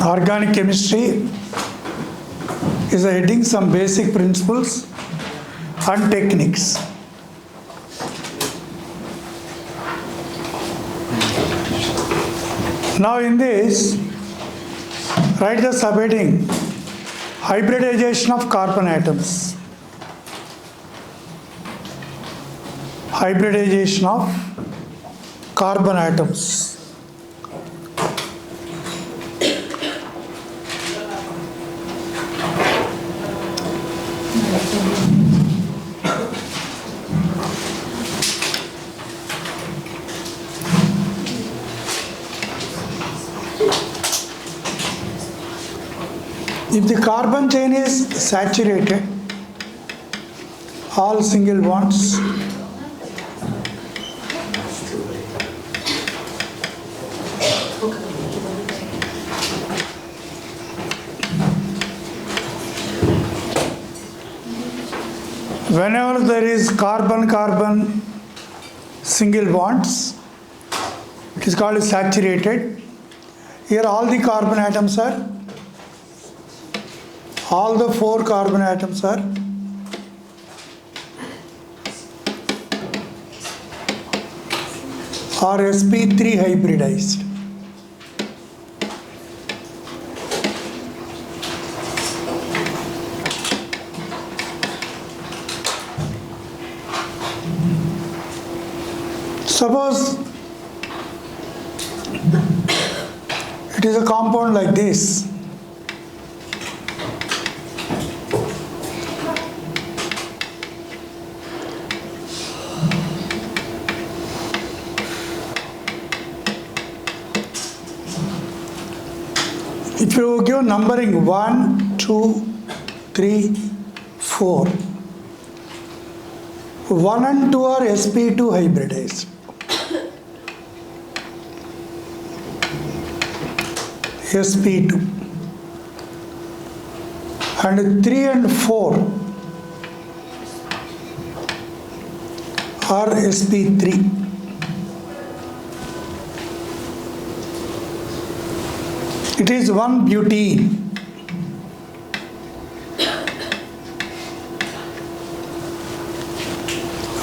Organic chemistry is the heading some basic principles and techniques. Now in this, write the subheading hybridization of carbon atoms. Hybridization of carbon atoms. If the carbon chain is saturated, all single bonds, whenever there is carbon-carbon single bonds, it is called saturated. Here all the carbon atoms are, all the 4 carbon atoms are sp3 hybridized. Suppose it is a compound like this. If you give numbering 1, 2, 3, 4, 1 and 2 are sp2 hybridized. sp2. And 3 and 4 are sp3. It is one butene.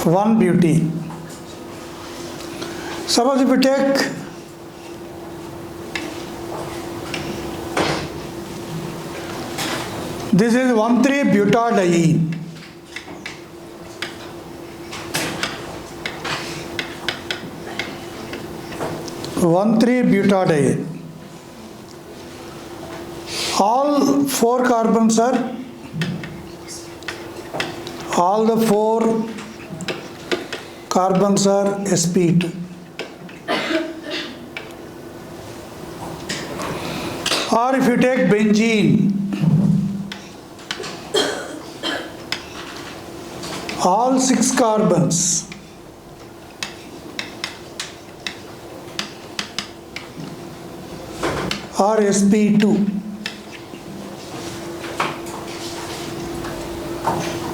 One butene. Suppose if we take this is 1,3-butadiene. (1,3-butadiene). All 4 carbons are, all the 4 carbons are sp2. Or if you take benzene, all 6 carbons are sp2.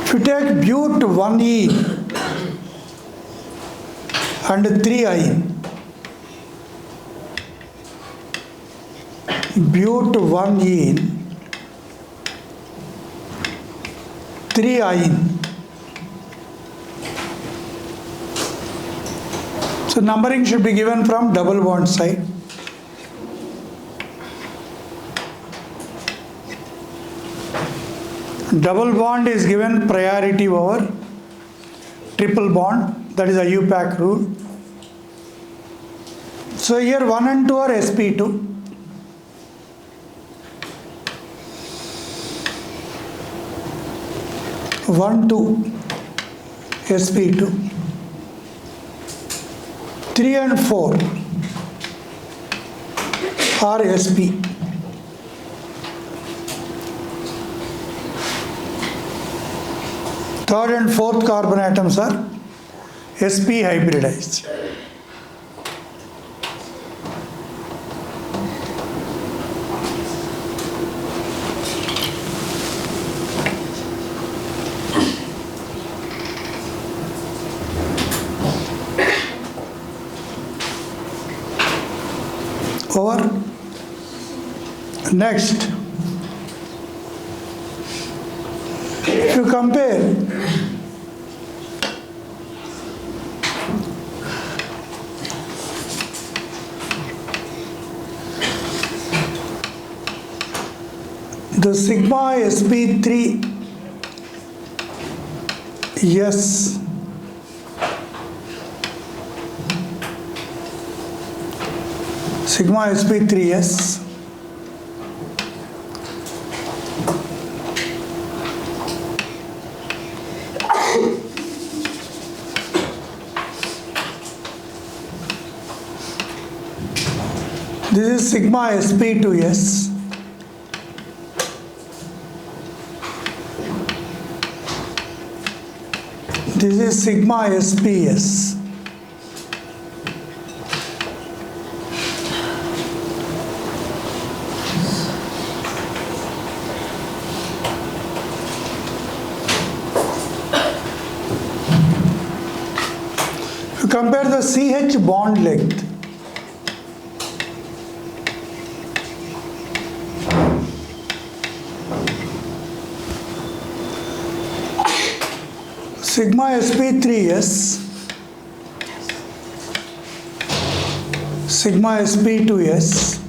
If you take but1ene and 3-ine, but1ene, 3-ine. So numbering should be given from double bond side. Double bond is given priority over triple bond, that is a IUPAC rule. So here 1 and 2 are sp2. One, 2, sp2. 3 and 4 are sp. Third and fourth carbon atoms are sp hybridized. Over. Next, if you compare the sigma sp3 s sigma sp3s this is sigma sp2s. This is sigma SPS. If you compare the CH bond length, sigma sp3s, sigma sp2s,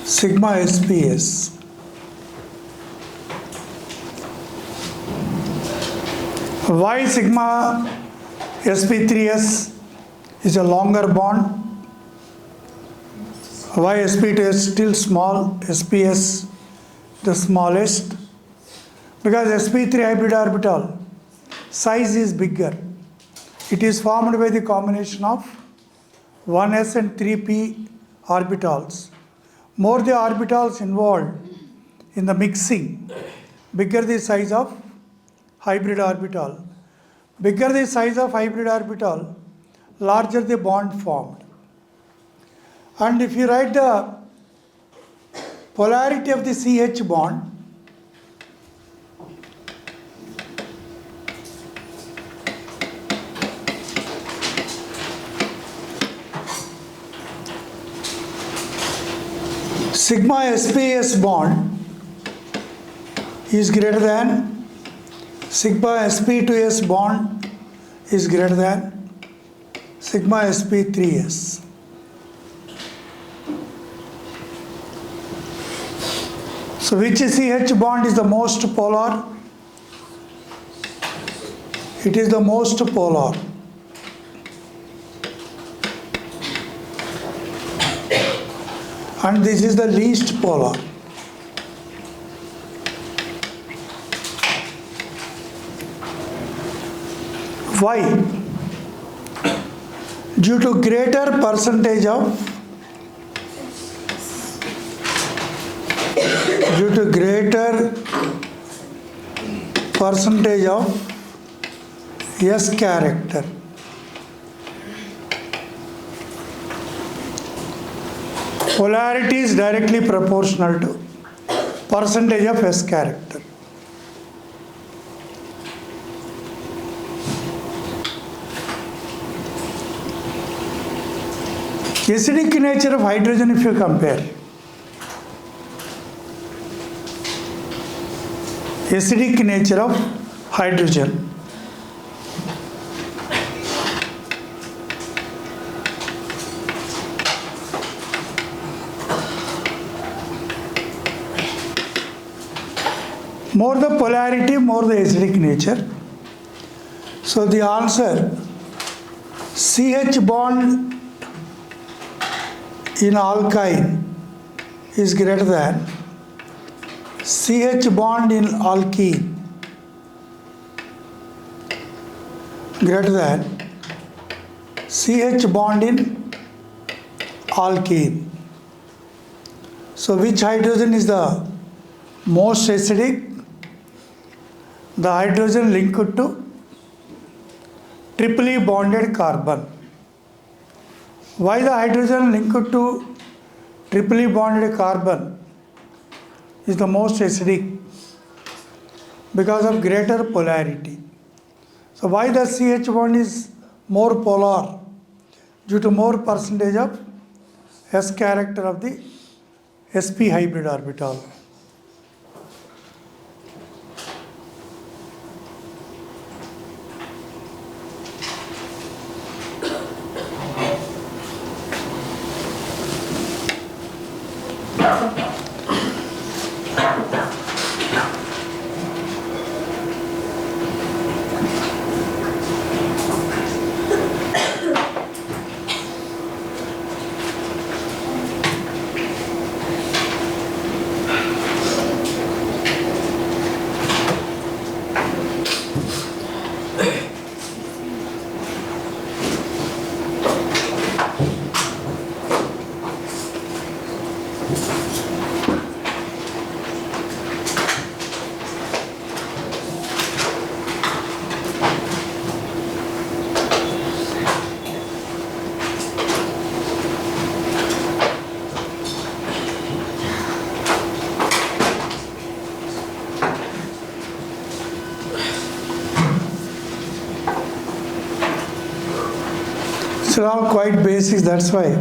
sigma sps. Why sigma sp3s is a longer bond? Why sp2s still small, sps the smallest? Because sp3 hybrid orbital size is bigger. It is formed by the combination of 1s and 3p orbitals. More the orbitals involved in the mixing, bigger the size of hybrid orbital. Bigger the size of hybrid orbital, larger the bond formed. And if you write the polarity of the CH bond, sigma sps bond is greater than sigma sp2s bond is greater than sigma sp3s. So which CH bond is the most polar? It is the most polar. And this is the least polar. Why? Due to greater percentage of S character. Polarity is directly proportional to percentage of S character. Acidic nature of hydrogen, if you compare, acidic nature of hydrogen, more the polarity, more the acidic nature. So the answer, CH bond in alkyne is greater than CH bond in alkene greater than CH bond in alkene. So which hydrogen is the most acidic? The hydrogen linked to triply bonded carbon. Why the hydrogen linked to triply bonded carbon is the most acidic? Because of greater polarity. So why the CH bond is more polar? Due to more percentage of S character of the sp hybrid orbital. These are all quite basics, that's why.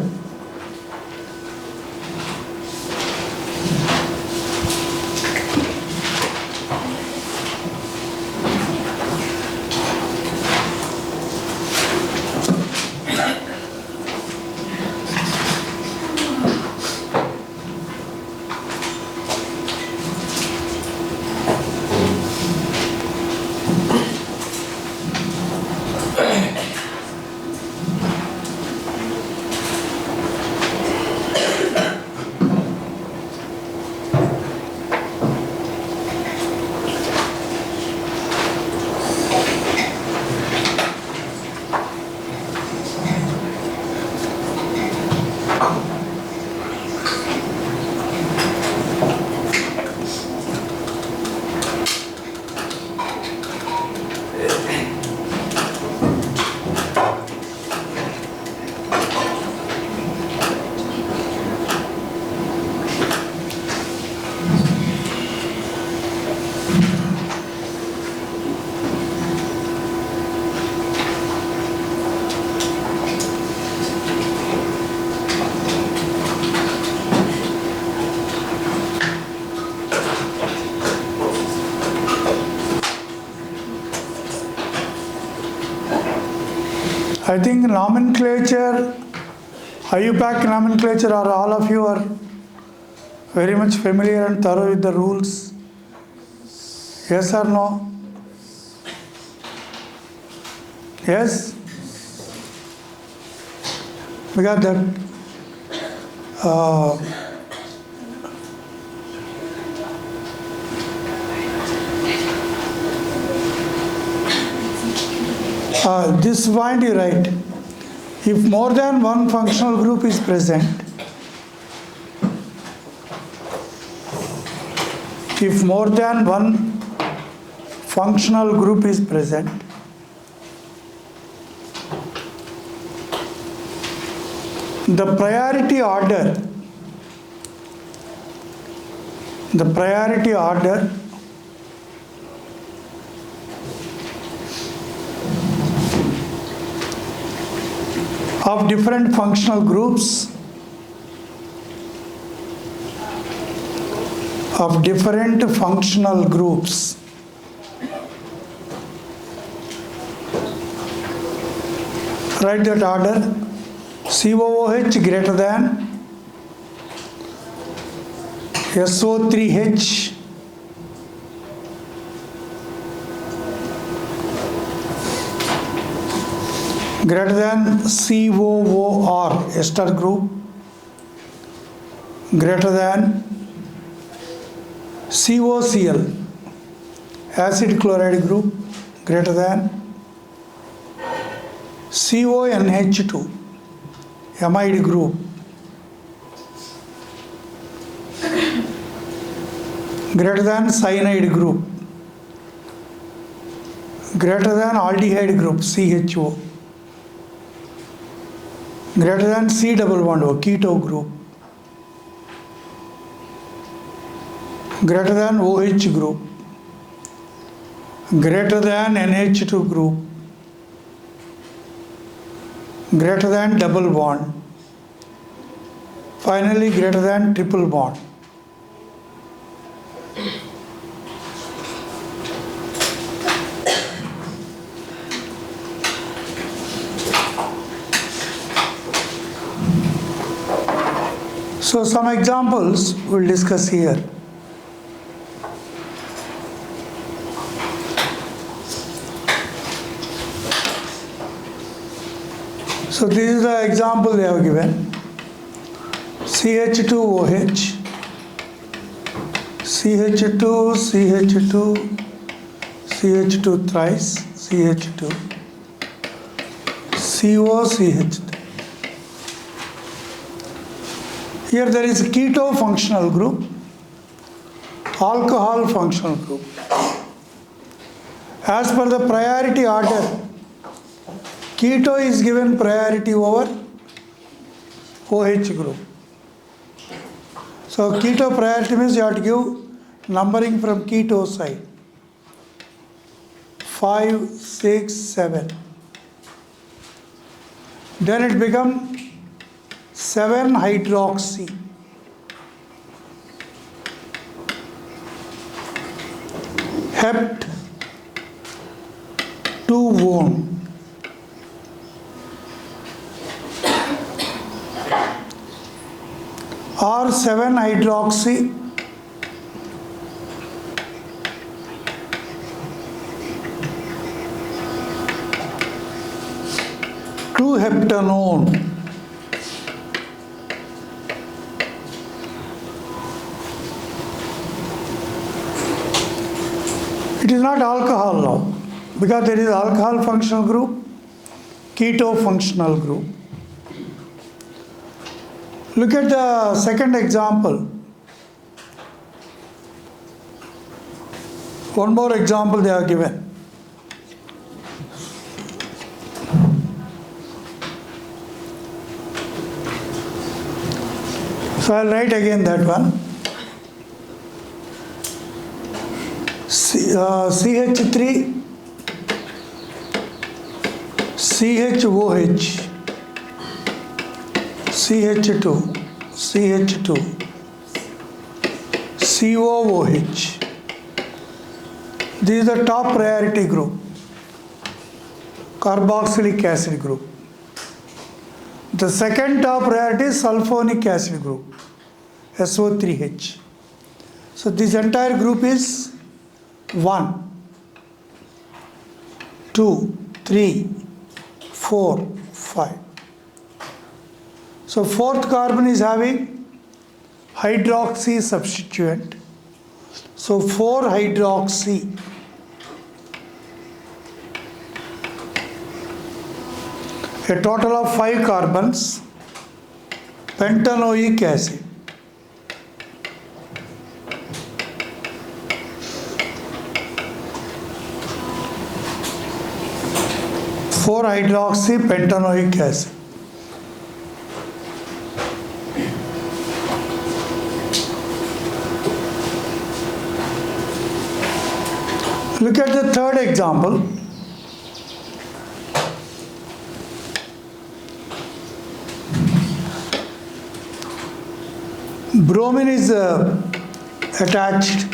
I think nomenclature, IUPAC nomenclature, or all of you are very much familiar and thorough with the rules. Yes or no? Yes? Because that this point you write. If more than one functional group is present, if more than one functional group is present, the priority order of different functional groups write that order. COOH greater than SO3H greater than COOR ester group greater than COCl acid chloride group greater than CONH2 amide group greater than cyanide group greater than aldehyde group CHO greater than C double bond O keto group greater than OH group greater than NH2 group greater than double bond finally greater than triple bond. So some examples we'll discuss here. So this is the example they have given. CH2OH, CH2, CH2, CH2 thrice, CH2, COCH. Here there is keto functional group, alcohol functional group. As per the priority order, keto is given priority over OH group. So keto priority means you have to give numbering from keto side. 5, 6, 7. Then it becomes 7-hydroxy. Hept 2-one. Or 7-hydroxy heptanone. It is not alcohol now, because there is alcohol functional group, keto functional group. Look at the second example. One more example they are given. So I'll write again that one. CH3, CHOH, CH2, CH2, COOH. This is the top priority group, carboxylic acid group. The second top priority is sulfonic acid group, SO3H. So this entire group is 1, 2, 3, 4, 5. So fourth carbon is having hydroxy substituent. So 4-hydroxy. A total of 5 carbons, pentanoic acid. Four-hydroxy pentanoic acid. Look at the third example. Bromine is attached.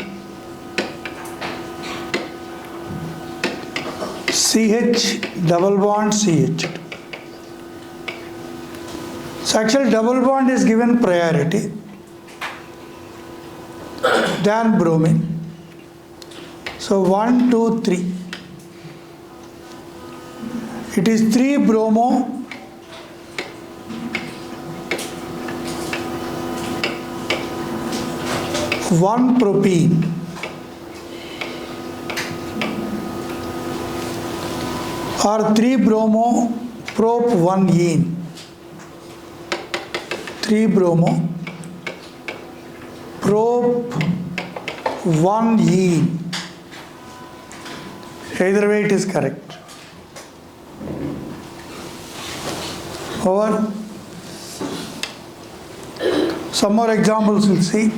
CH double bond CH. So actually double bond is given priority than bromine. So 1, 2, 3. It is 3 bromo, 1 propene. Or 3 bromo, prop 1 ene. 3 bromo, prop 1 ene. Either way it is correct. Over. Some more examples we'll see.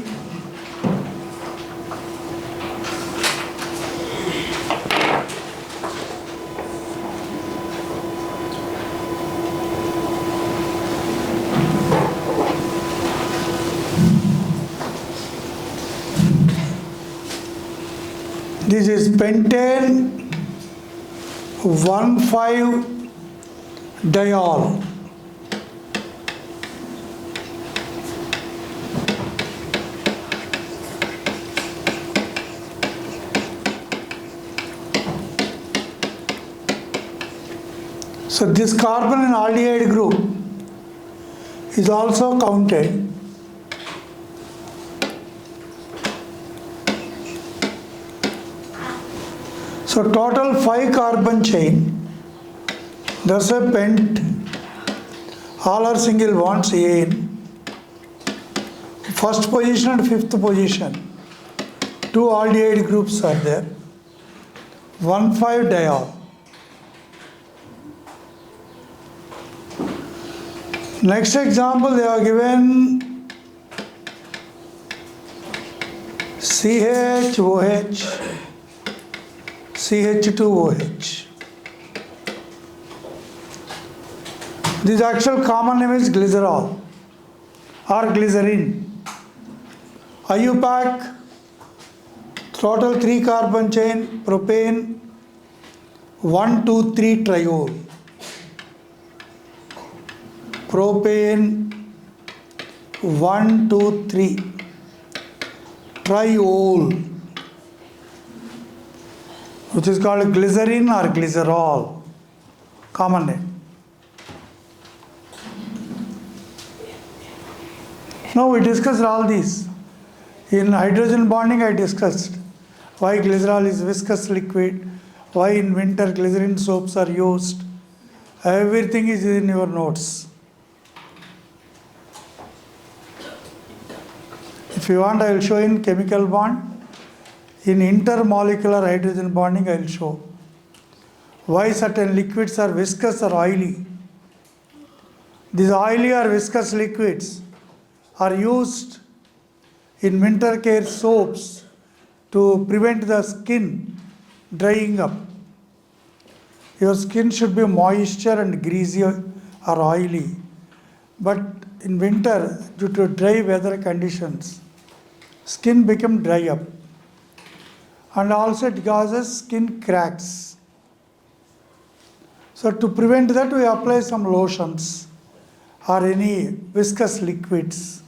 This is pentane 1,5-diol. So this carbon in aldehyde group is also counted. So total 5 carbon chain. That's a pent. All are single bonds in first position and fifth position. 2 aldehyde groups are there. 1,5-diol. Next example, they are given CHOH, CH2OH. This actual common name is glycerol or glycerin. IUPAC, total 3 carbon chain, propane 1,2,3-triol. Propane 1,2,3-triol, which is called glycerin or glycerol, common name. Now we discussed all these. In hydrogen bonding I discussed why glycerol is viscous liquid, why in winter glycerin soaps are used. Everything is in your notes. If you want, I will show in chemical bond. In intermolecular hydrogen bonding, I will show why certain liquids are viscous or oily. These oily or viscous liquids are used in winter care soaps to prevent the skin drying up. Your skin should be moisture and greasy or oily. But in winter, due to dry weather conditions, skin become dry up. And also it causes skin cracks. So to prevent that, we apply some lotions or any viscous liquids.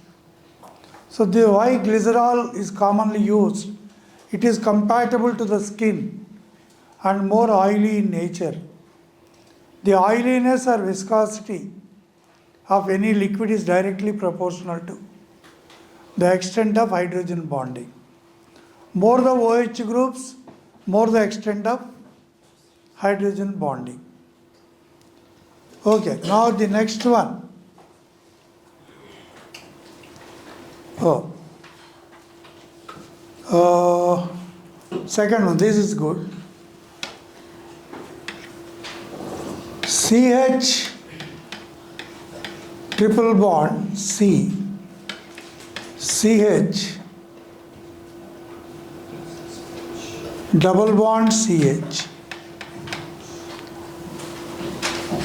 So why glycerol is commonly used? It is compatible to the skin and more oily in nature. The oiliness or viscosity of any liquid is directly proportional to the extent of hydrogen bonding. More the OH groups, more the extent of hydrogen bonding. Okay, now the next one. Second one, this is good. CH triple bond C, CH double bond CH,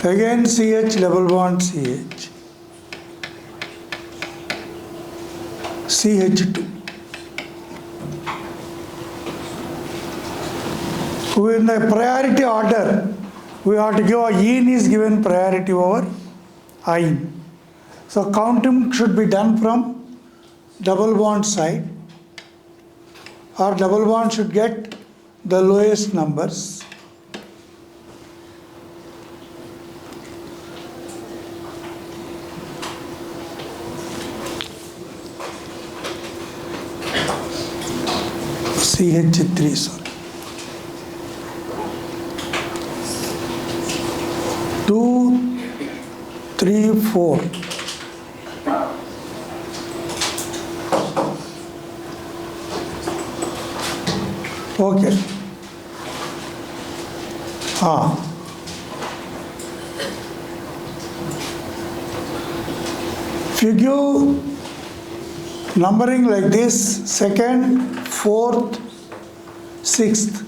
again CH double bond CH, CH2. In the priority order, we have to give ene is given priority over ine. So counting should be done from double bond side, or double bond should get the lowest numbers. CH3, sorry. 2, 3, 4. Okay. If you give numbering like this, second, fourth, sixth,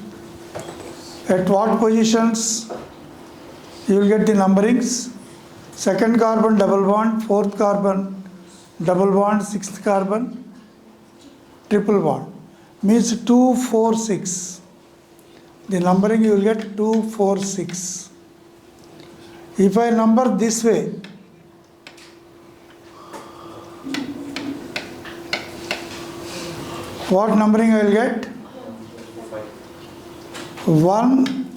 at what positions you will get the numberings? Second carbon double bond, fourth carbon double bond, sixth carbon triple bond. Means 2, 4, 6. the numbering you will get 2, 4, 6. If I number this way, what numbering I will get? 1,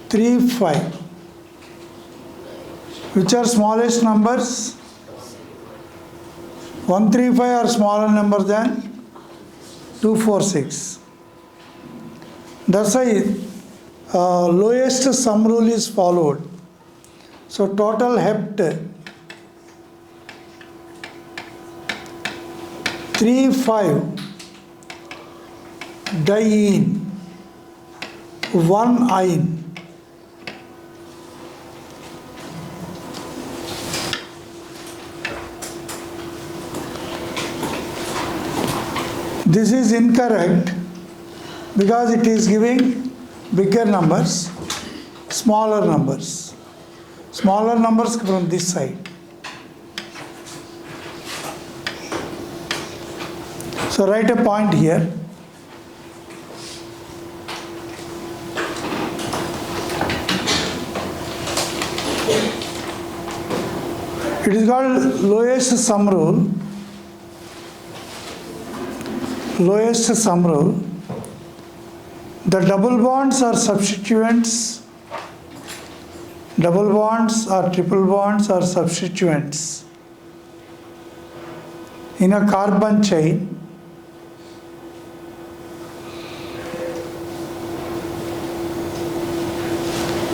3, 5. Which are smallest numbers? 1, 3, 5 are smaller number than 2, 4, 6. That's why lowest sum rule is followed. So total hept 3, 5 die 1 ein. This is incorrect because it is giving bigger numbers, smaller numbers. Smaller numbers from this side. So write a point here. It is called lowest sum rule. Lowest sum rule. The double bonds are substituents. Double bonds or triple bonds are substituents in a carbon chain.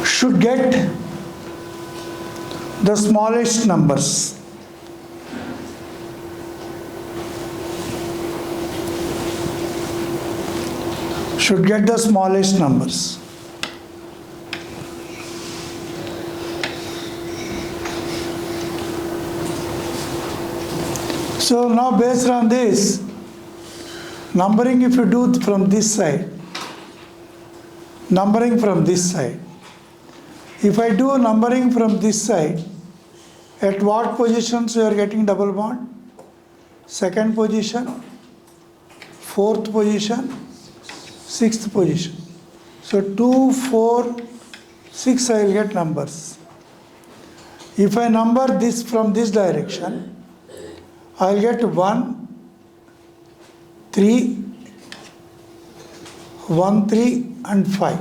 Should get the smallest numbers. Should get the smallest numbers. So now based on this, numbering if you do from this side, numbering from this side. If I do numbering from this side, at what positions you are getting double bond? Second position, fourth position, sixth position. So 2, 4, 6 I will get numbers. If I number this from this direction, I will get 1, 3, 1, 3 and 5.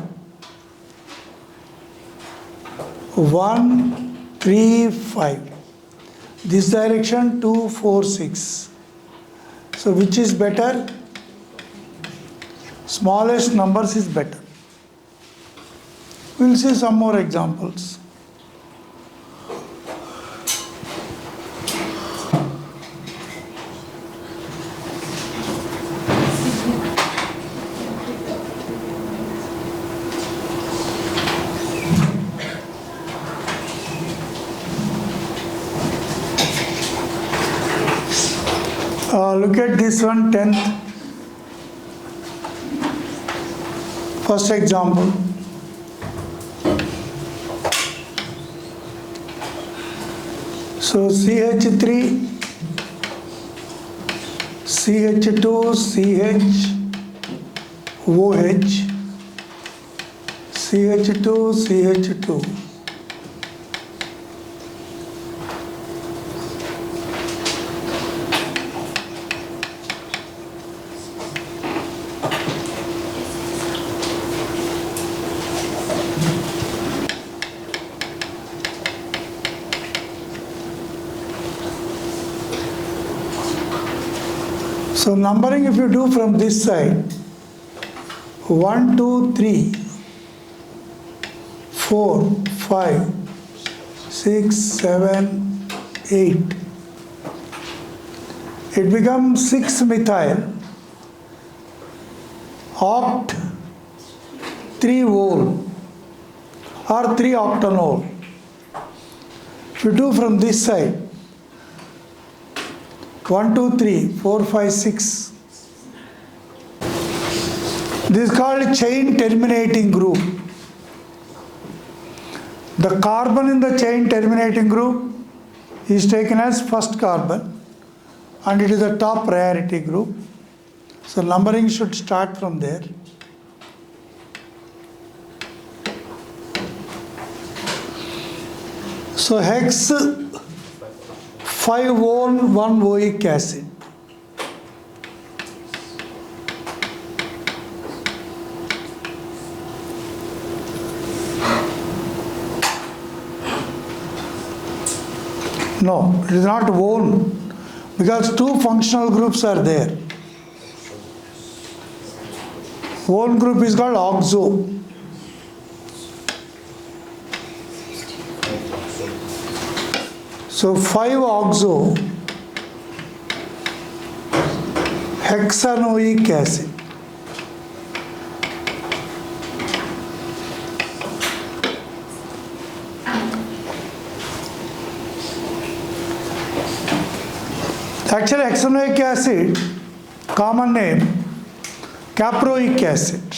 1, 3, 5. This direction 2, 4, 6. So which is better? Smallest numbers is better. We will see some more examples. Look at this one, 10th. First example. So CH3, CH2, CH, OH, CH2, CH2. So numbering if you do from this side, 1, 2, 3, 4, 5, 6, 7, 8. It becomes 6-methyl oct 3-ol or 3-octanol. If you do from this side, 1, 2, 3, 4, 5, 6. This is called chain terminating group. The carbon in the chain terminating group is taken as first carbon and it is the top priority group. So numbering should start from there. So hex 5-one 1-oic acid. No, it is not one because two functional groups are there. One group is called oxo. So 5-oxo hexanoic acid. Actually, hexanoic acid, common name, caproic acid.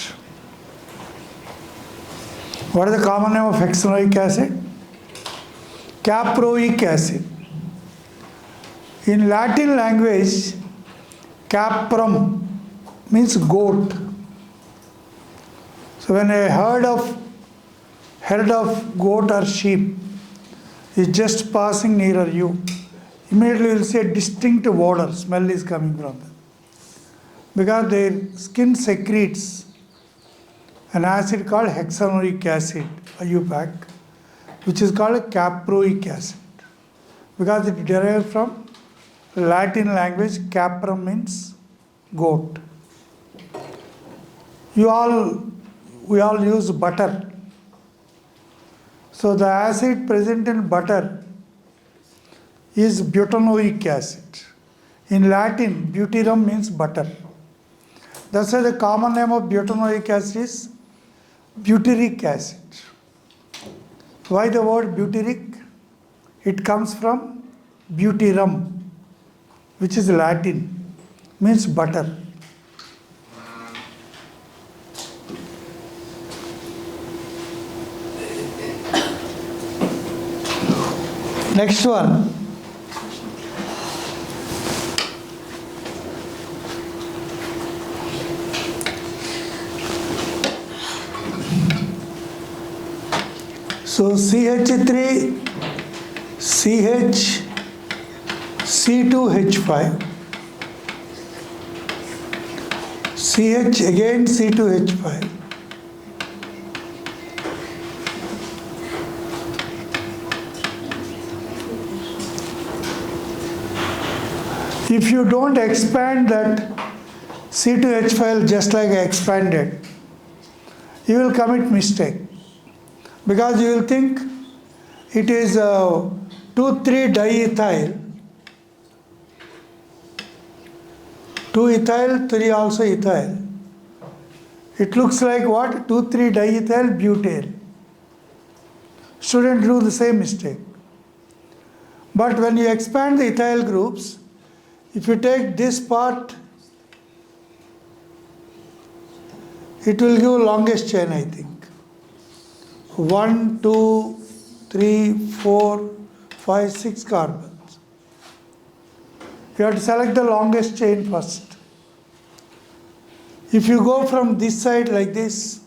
What is the common name of hexanoic acid? Caproic acid. In Latin language, caprum means goat. So when a herd of goat or sheep is just passing nearer you, immediately you will see a distinct odor, smell is coming from them. Because their skin secretes an acid called hexanoic acid, IUPAC, which is called caproic acid. Because it derived from Latin language, caprum means goat. We all use butter. So the acid present in butter is butanoic acid. In Latin, butyrum means butter. That's why the common name of butanoic acid is butyric acid. Why the word butyric? It comes from butyrum, which is Latin, means butter. Next one. So CH3, CH, C2H5, CH again C2H5. If you don't expand that C2H5 just like I expanded, you will commit mistake. Because you will think it is 2,3-diethyl, 2-ethyl, 3 also ethyl. It looks like what? 2,3-diethyl butyl. Students do the same mistake. But when you expand the ethyl groups, if you take this part, it will give longest chain, I think. 1, 2, 3, 4, 5, 6 carbons. You have to select the longest chain first. If you go from this side like this,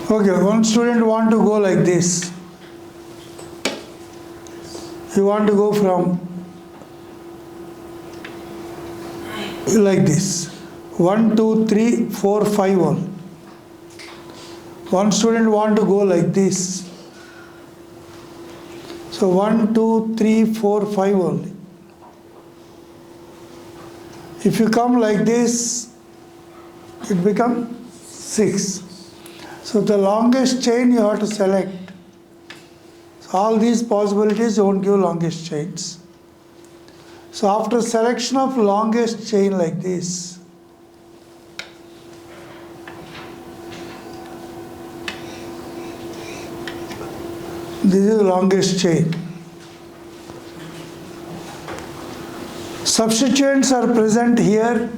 okay, one student want to go like this. You want to go from like this. 1, 2, 3, 4, 5 all. One student want to go like this. So 1, 2, 3, 4, 5 only. If you come like this, it becomes 6. So the longest chain you have to select. So all these possibilities won't give longest chains. So after selection of longest chain like this, this is the longest chain. Substituents are present here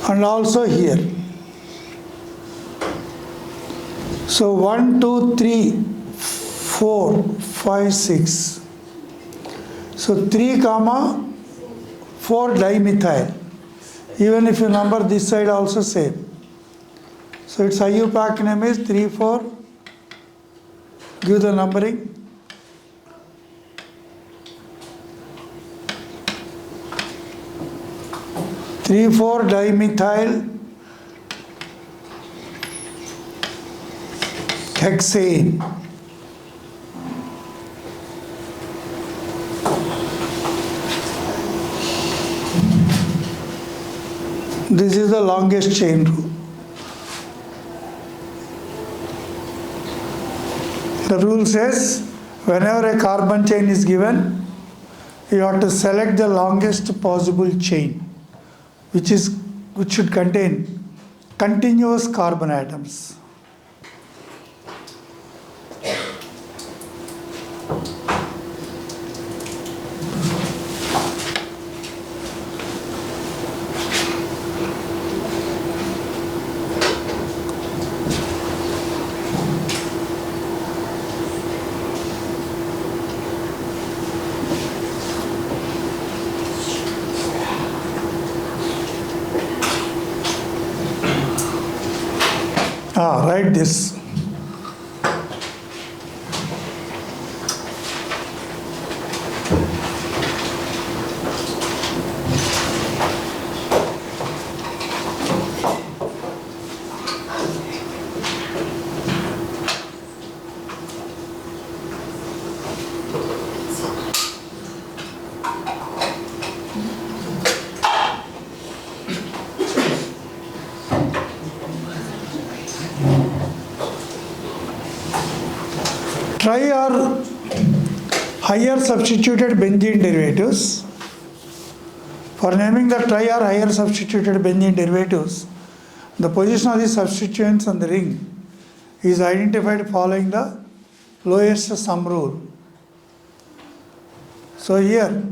and also here. So 1, 2, 3, 4, 5, 6. So 3 comma 4 dimethyl. Even if you number this side also same. So its IUPAC name is 3, 4. Give the numbering. 3,4 dimethyl hexane. This is the longest chain rule. The rule says whenever a carbon chain is given, you have to select the longest possible chain, which should contain continuous carbon atoms. Write this. Try or higher substituted benzene derivatives. For naming the tri or higher substituted benzene derivatives, the position of the substituents on the ring is identified following the lowest sum rule. So here,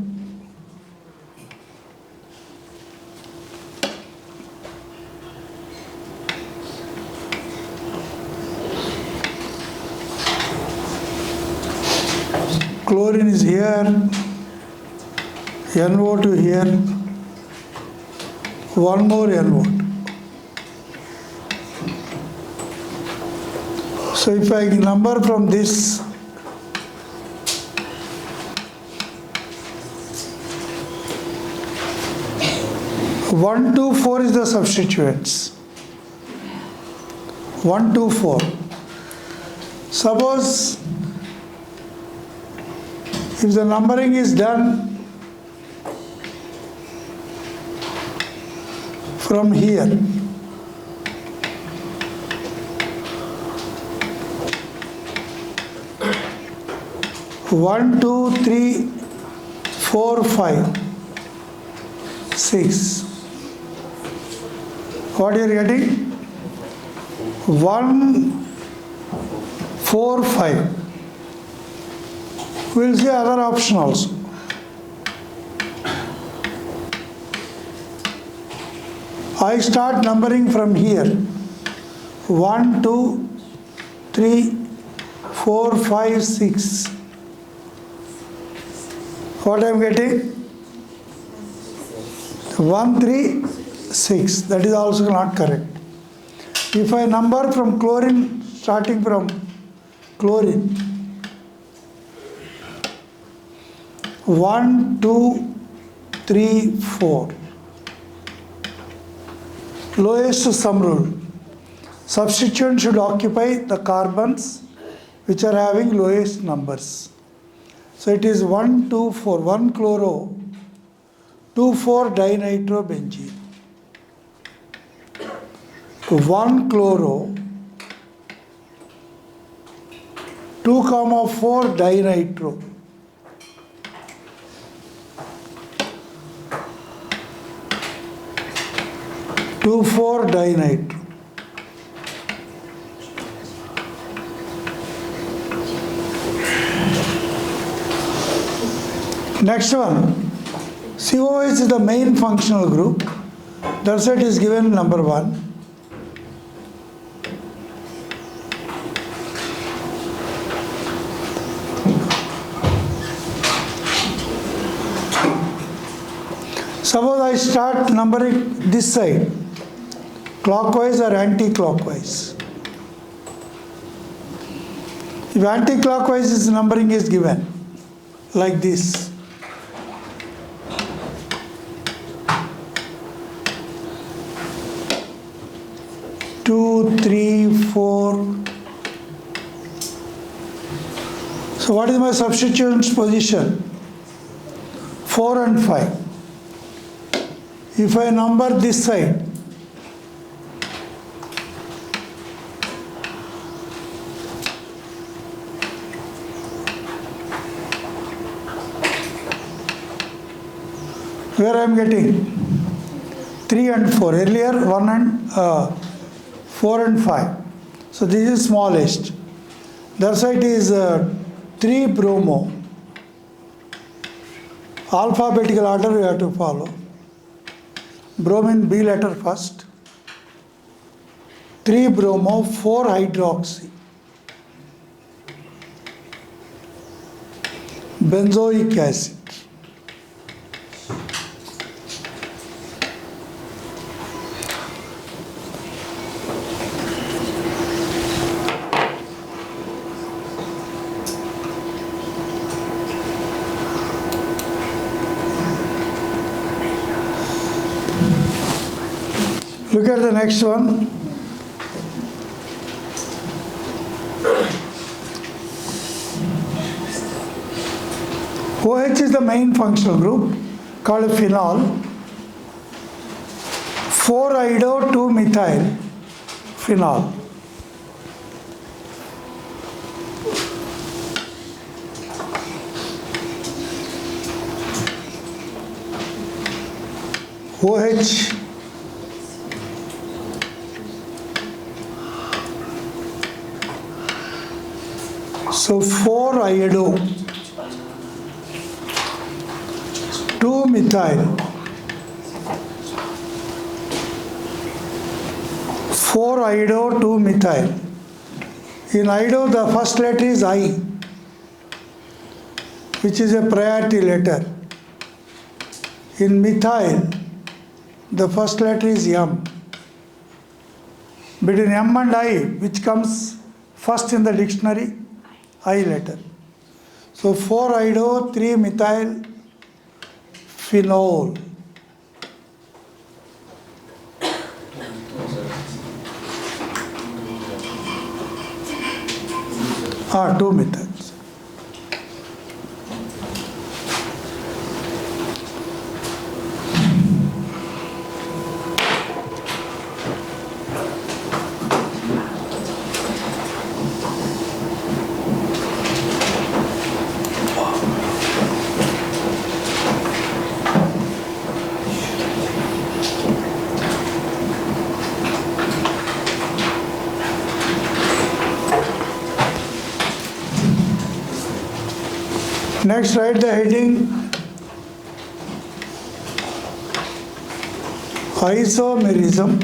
chlorine is here, NO2 here, one more NO2. So if I number from this, one, two, four is the substituents. 1, 2, 4. Suppose if the numbering is done from here, one, two, three, 4, 5, 6. What you are getting? 1, 4, 5. We will see other option also. I start numbering from here. 1, 2, 3, 4, 5, 6. What I am getting? 1, 3, 6. That is also not correct. If I number from chlorine, starting from chlorine, 1, 2, 3, 4. Lowest sum rule. Substituent should occupy the carbons which are having lowest numbers. So it is 1, 2, 4. 1 chloro, 2, 4 dinitrobenzene. 1 chloro, 2, 4 dinitro. 2, 4 dinitro. Next one, COH is the main functional group. That's why it is given number 1. Suppose I start numbering this side, clockwise or anti-clockwise. If anti-clockwise is numbering is given, like this. Two, three, four. So what is my substituent's position? 4 and 5. If I number this side, where I am getting 3 and 4. Earlier 1 and 4 and 5. So this is smallest. That's why it is 3 bromo. Alphabetical order we have to follow. Bromine B letter first. 3 bromo, 4 hydroxy. Benzoic acid. Look at the next one. OH is the main functional group called phenol. 4-iodo-2-methyl phenol. OH so 4-iodo 2-methyl 4-iodo 2-methyl. In iodo the first letter is I, which is a priority letter. In methyl the first letter is M. Between M and I, which comes first in the dictionary? I letter. So 4-iodo 3-methyl phenol. Ah, 2-methyl. Next, write the heading isomerism.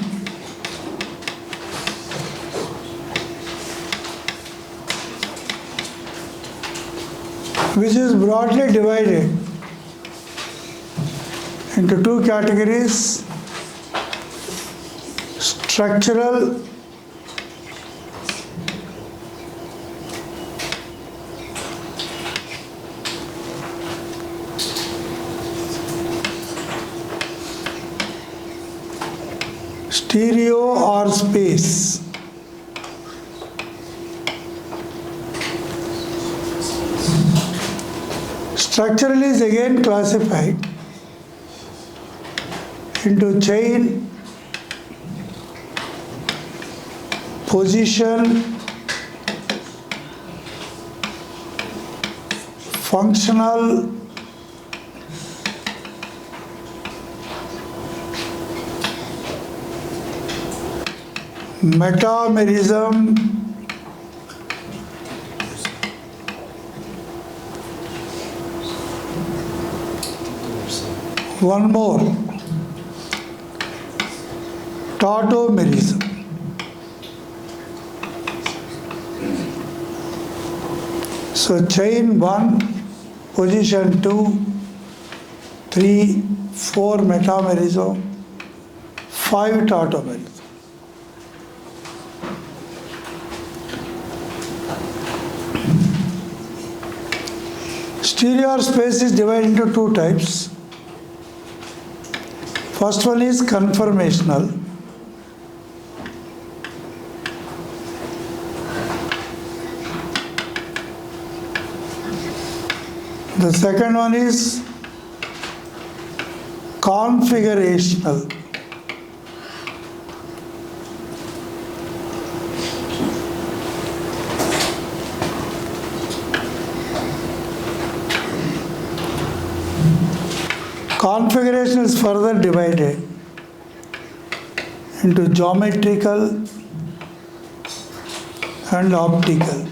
Which is broadly divided into 2 categories: structural stereo or space. Structural is again classified into chain, position, functional, metamerism, one more, tautomerism. So chain 1, position 2, 3, 4 metamerism, 5 tautomerism. Stereo space is divided into two types. First one is conformational. The second one is configurational. Configuration is further divided into geometrical and optical.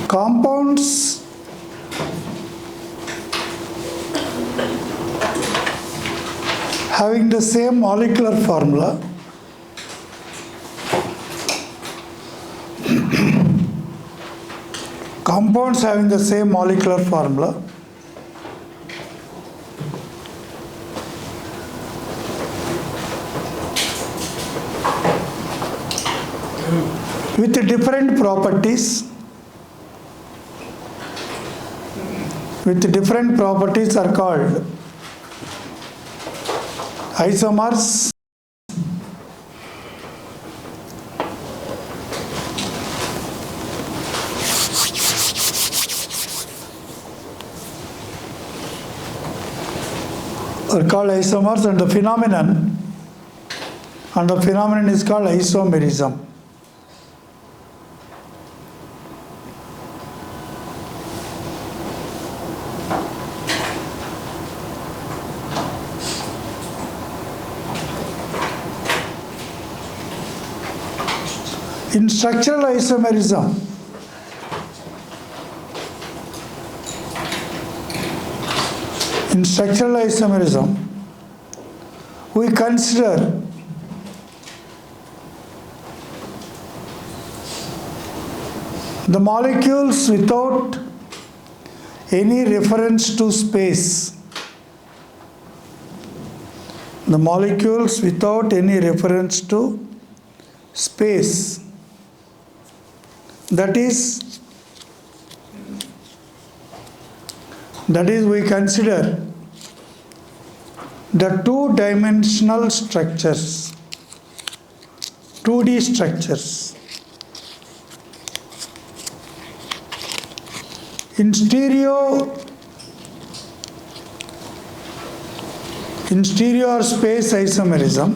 Compounds having the same molecular formula compounds having the same molecular formula with different properties are called isomers, and the phenomenon is called isomerism. In structural isomerism, we consider the molecules without any reference to space. The molecules without any reference to space. That is we consider the two-dimensional structures, 2D structures. In stereo or space isomerism,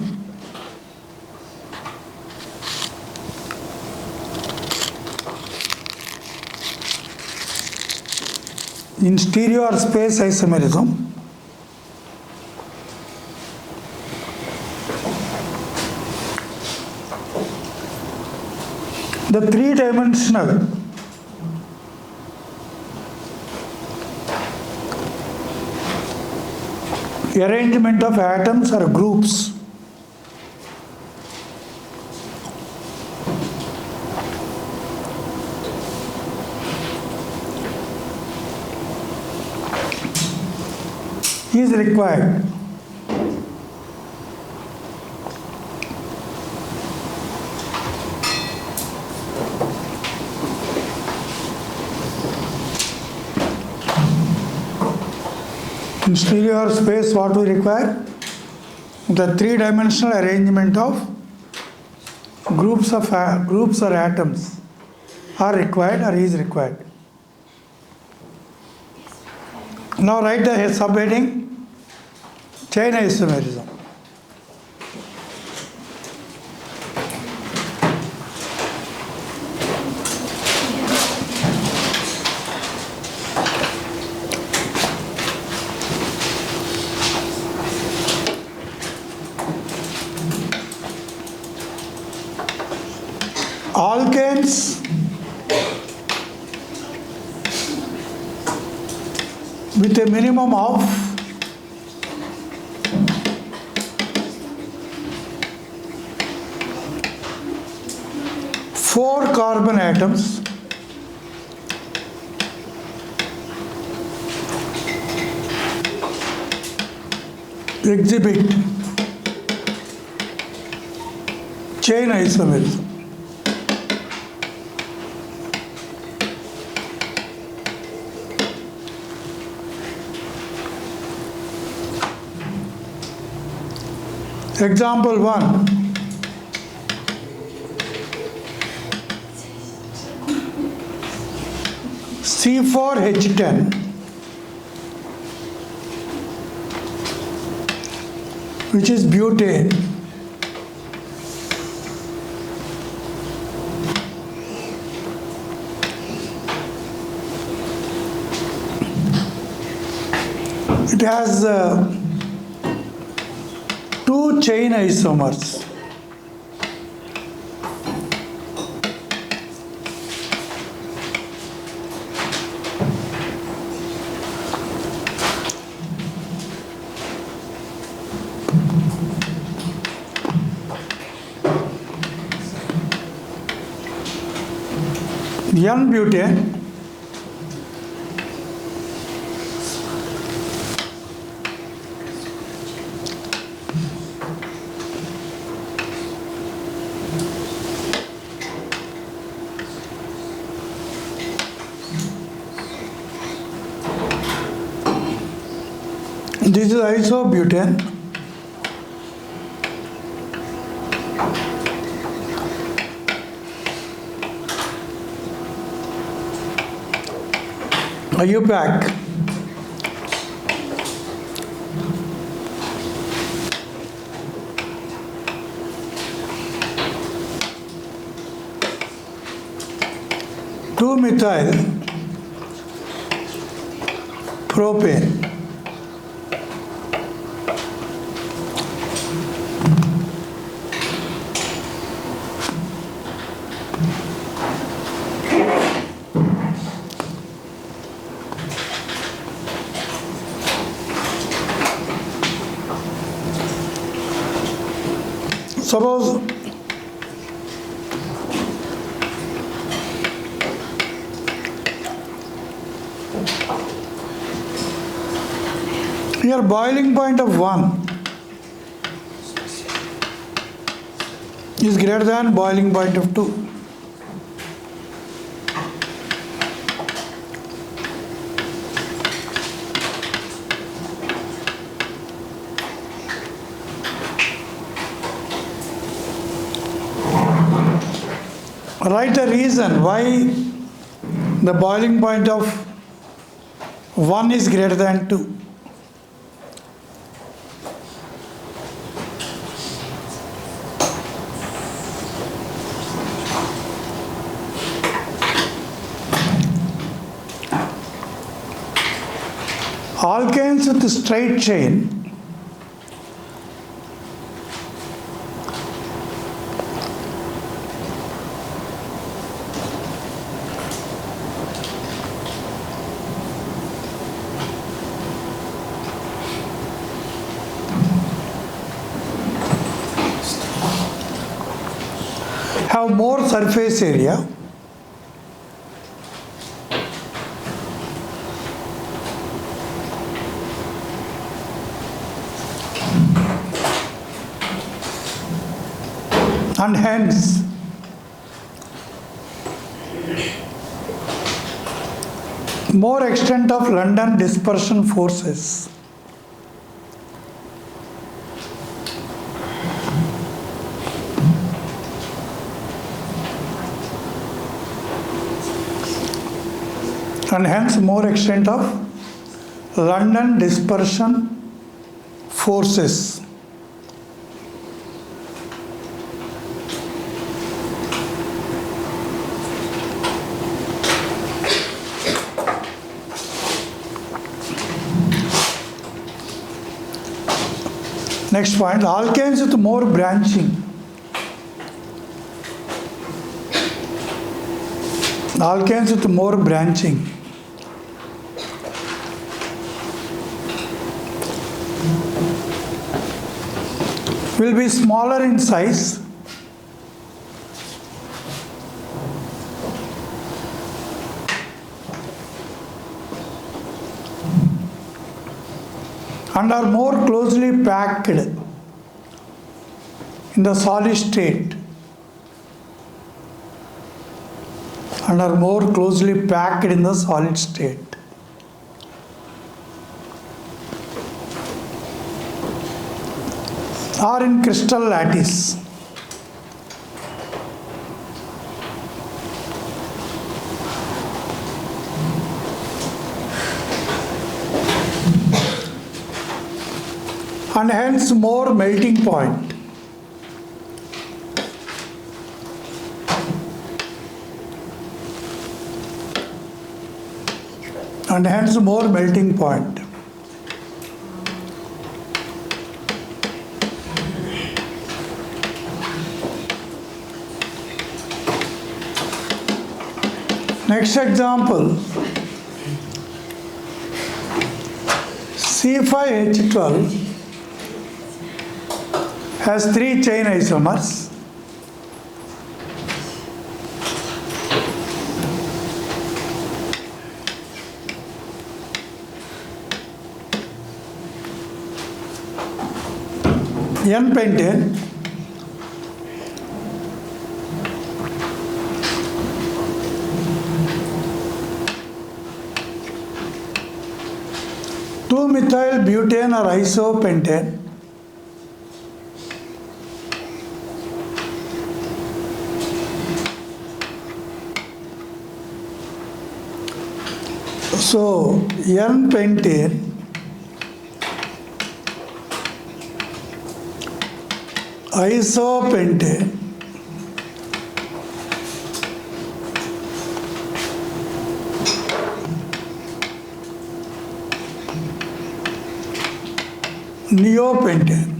the three-dimensional arrangement of atoms or groups is required. In stereo or space, what we require? The three-dimensional arrangement of groups or atoms are required or is required. Now write the subheading, chain isomerism. Alkanes with a minimum of 4 carbon atoms exhibit chain isomerism. Example 1. C4H10, which is butane, it has 2 chain isomers. N-butane this is isobutane. IUPAC. Two methyl propane. Suppose here boiling point of 1 is greater than boiling point of 2. Write the reason why the boiling point of 1 is greater than 2. Alkanes with straight chain have more surface area and hence more extent of London dispersion forces. And hence more extent of London dispersion forces. Next point, alkanes with more branching. Alkanes with more branching will be smaller in size and are more closely packed in the solid state and are more closely packed in the solid state. Or in crystal lattice. And hence more melting point. And hence more melting point. Next example, C5H12 has 3 chain isomers. N-pentane, methyl butane or isopentane, so N-pentane isopentane neopentane.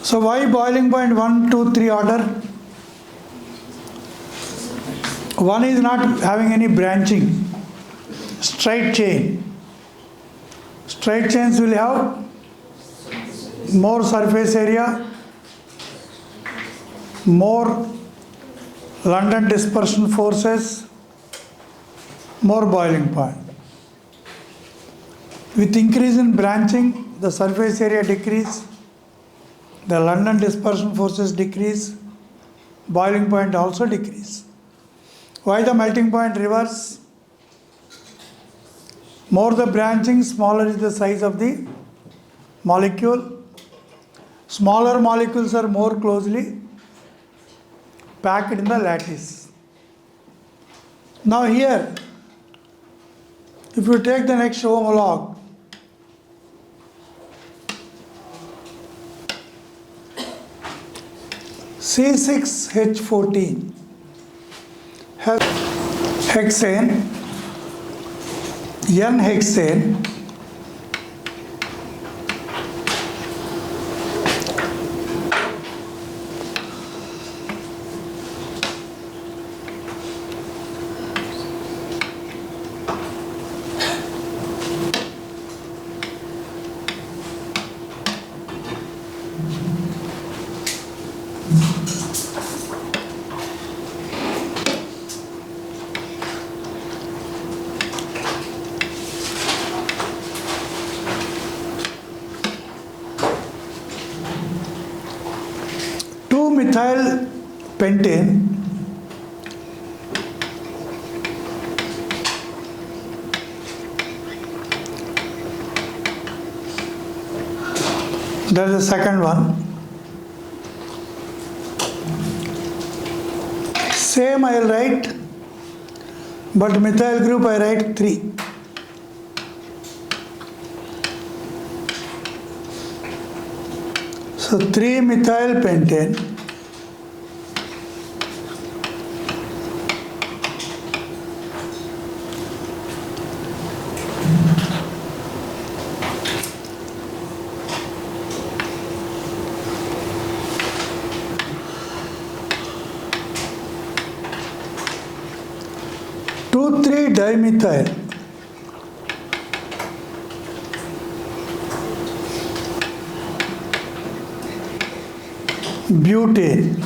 So why boiling point 1, 2, 3 order? One is not having any branching, straight chain. Straight chains will have more surface area, more London dispersion forces, more boiling point. With increase in branching, the surface area decrease, the London dispersion forces decrease, boiling point also decrease. Why the melting point reverse? More the branching, smaller is the size of the molecule. Smaller molecules are more closely packed in the lattice. Now here, if you take the next homologue, C6H14 has hexane, N-hexane, methyl pentane That is the second one. Same I will write, but methyl group I write 3. So 3-methyl pentane two 3-dimethyl butane.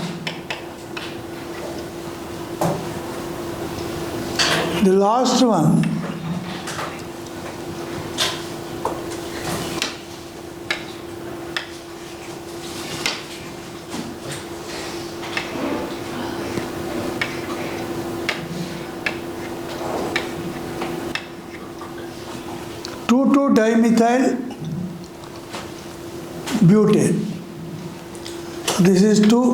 The last one, two 2-dimethyl butane. This is 2,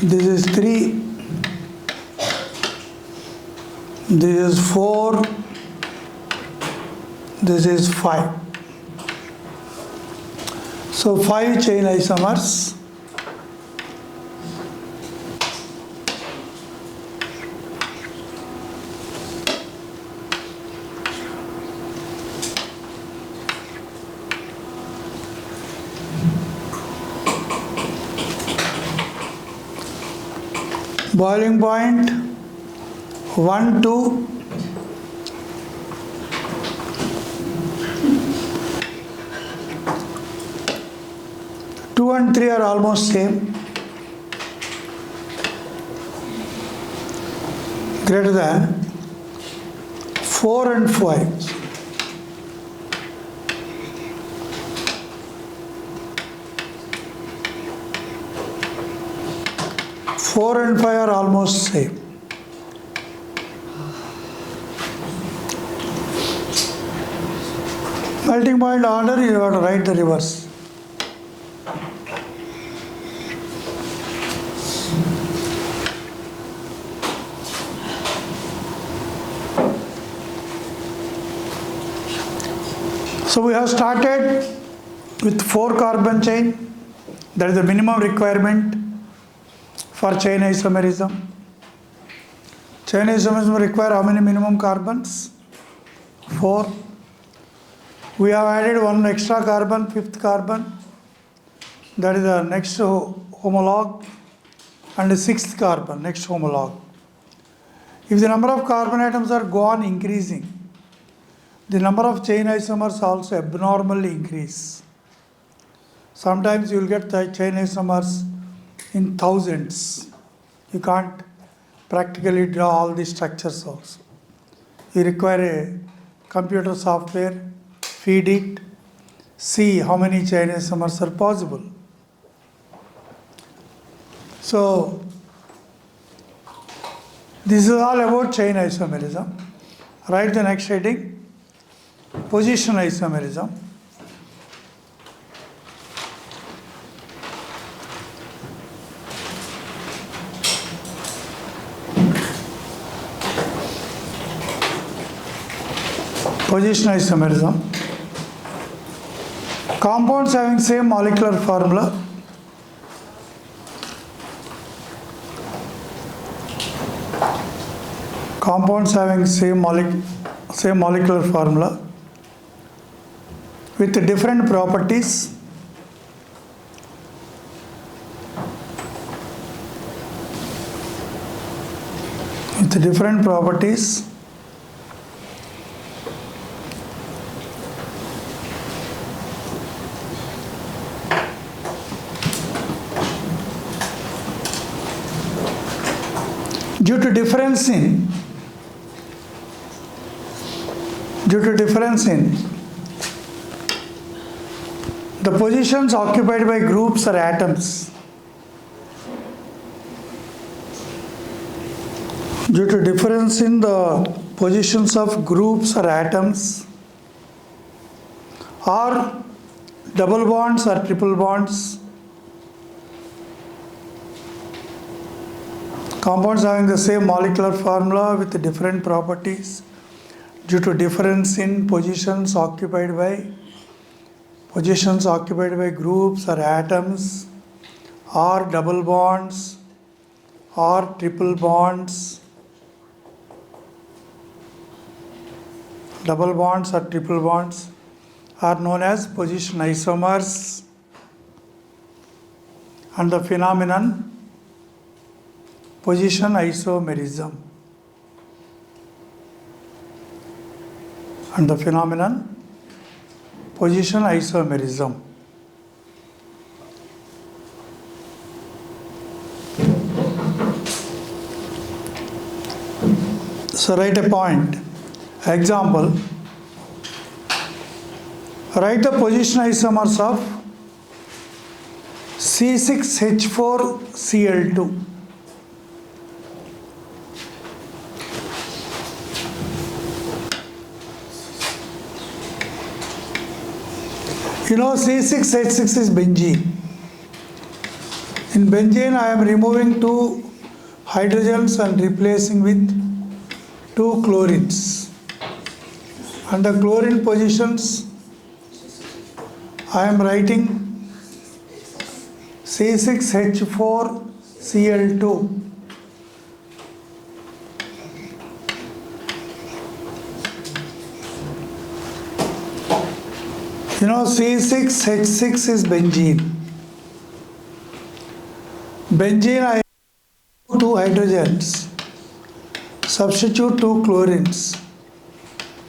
this is 3, this is 4, this is 5. So 5 chain isomers. Boiling point 1, 2, two and 3 are almost same, greater than 4 and 5. Four and 5 are almost same. Melting point order, you have to write the reverse. So we have started with 4 carbon chain. That is the minimum requirement for chain isomerism. Chain isomerism require how many minimum carbons? 4. We have added one extra carbon, 5th carbon. That is the next homologue, and the 6th carbon, next homologue. If the number of carbon atoms are go on increasing, the number of chain isomers also abnormally increase. Sometimes you will get the chain isomers in thousands. You can't practically draw all the structures also. You require a computer software, feed it, see how many chain isomers are possible. So, this is all about chain isomerism. Write the next heading, position isomerism. Position isomerism. Compounds having same molecular formula. Compounds having same molecular formula with different properties. With different properties. Due to difference in the positions occupied by groups or atoms. Due to difference in the positions of groups or atoms, or double bonds or triple bonds, compounds having the same molecular formula with different properties due to difference in positions occupied by groups or atoms, or double bonds or triple bonds. Double bonds or triple bonds are known as position isomers, and the phenomenon position isomerism. And the phenomenon position isomerism. So write a point. Example, write the position isomers of C6H4Cl2. You know, C6H6 is benzene. In benzene, I am removing 2 hydrogens and replacing with 2 chlorines. And the chlorine positions, I am writing C6H4Cl2. You know, C6H6 is benzene. Benzene, I have 2 hydrogens. Substitute 2 chlorines.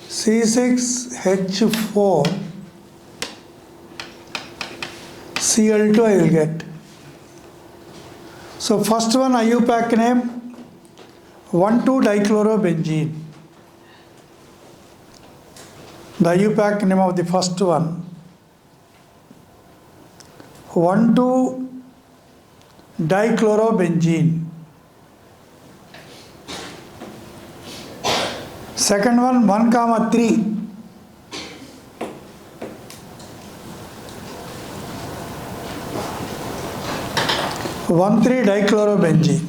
C6H4Cl2 I will get. So first one IUPAC name 1,2-dichlorobenzene. The IUPAC name of the first one 1,2-dichlorobenzene. Second one 1,3. 1,3-dichlorobenzene.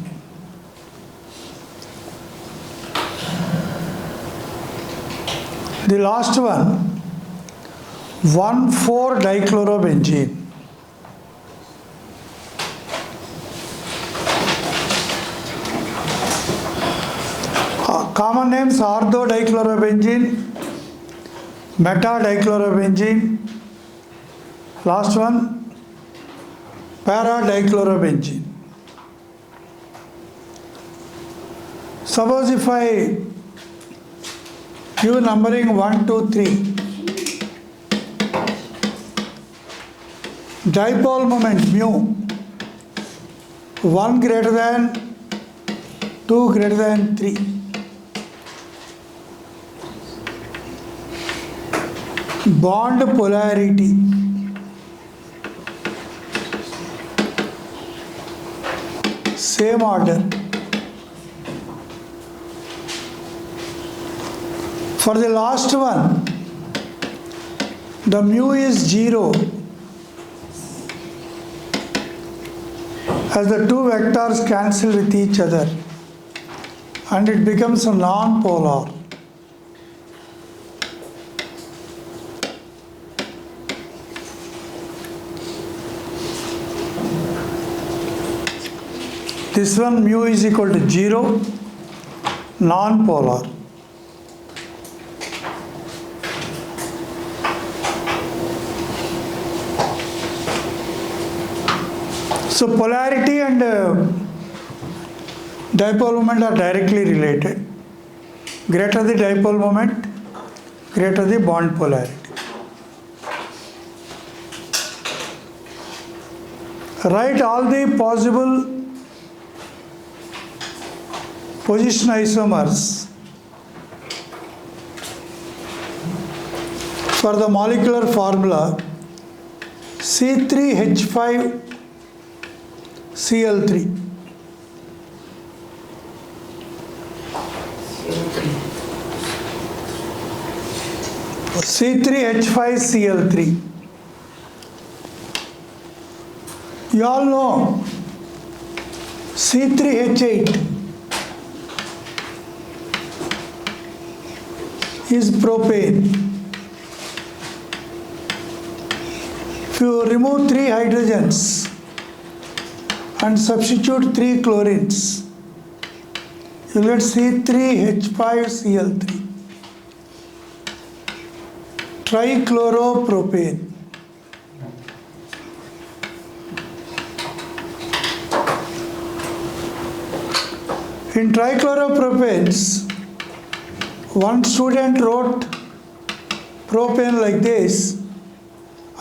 The last one 1,4-dichlorobenzene. Common names ortho-dichlorobenzene, meta-dichlorobenzene, last one para-dichlorobenzene. Suppose if I give numbering 1, 2, 3, dipole moment mu 1 greater than 2 greater than 3. Bond polarity same order. For the last one, the mu is 0 as the 2 vectors cancel with each other and it becomes a non-polar. This one mu is equal to 0, non-polar. So polarity and dipole moment are directly related. Greater the dipole moment, greater the bond polarity. Write all the possible position isomers for the molecular formula C3H5Cl3. C3H5Cl3. You all know C3H8 is propane. If you remove 3 hydrogens and substitute 3 chlorines, you get C3H5Cl3, trichloropropane. In trichloropropane, one student wrote propane like this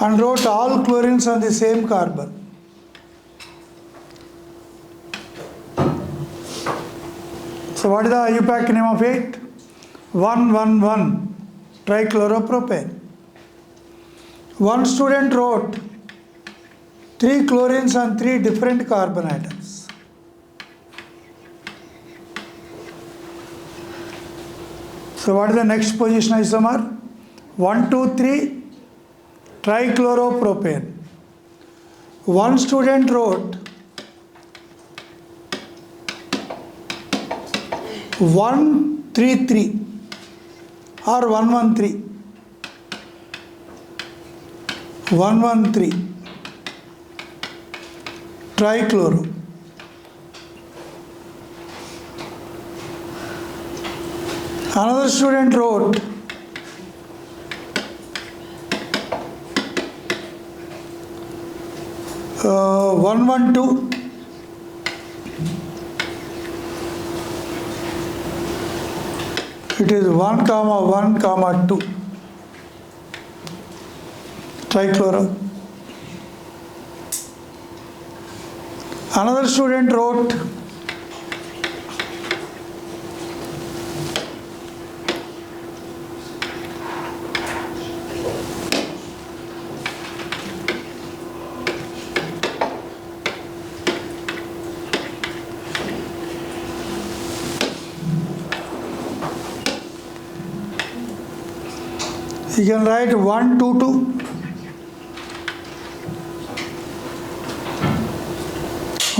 and wrote all chlorines on the same carbon. So what is the IUPAC name of it? 111 trichloropropane. One student wrote 3 chlorines on 3 different carbon atoms. So what is the next position isomer? 1, 2, 3 trichloropropane. One student wrote 133 or 113. 113 trichloro. Another student wrote 112. It is 1, 1, 2 trichloro. Another student wrote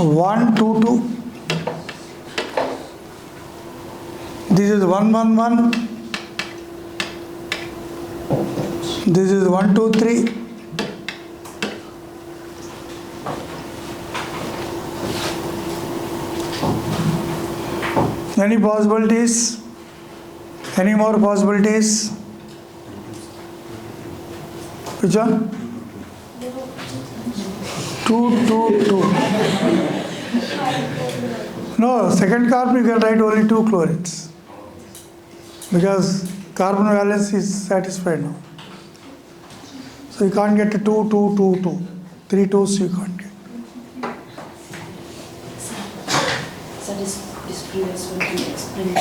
122. This is 111. This is 123. Any possibilities? Any more possibilities? Which one? 222. No, second carbon you can write only 2 chlorines because carbon valence is satisfied now. So you can't get a 2, 2, 2, 2. 3 2s you can't get. So this previous one can explain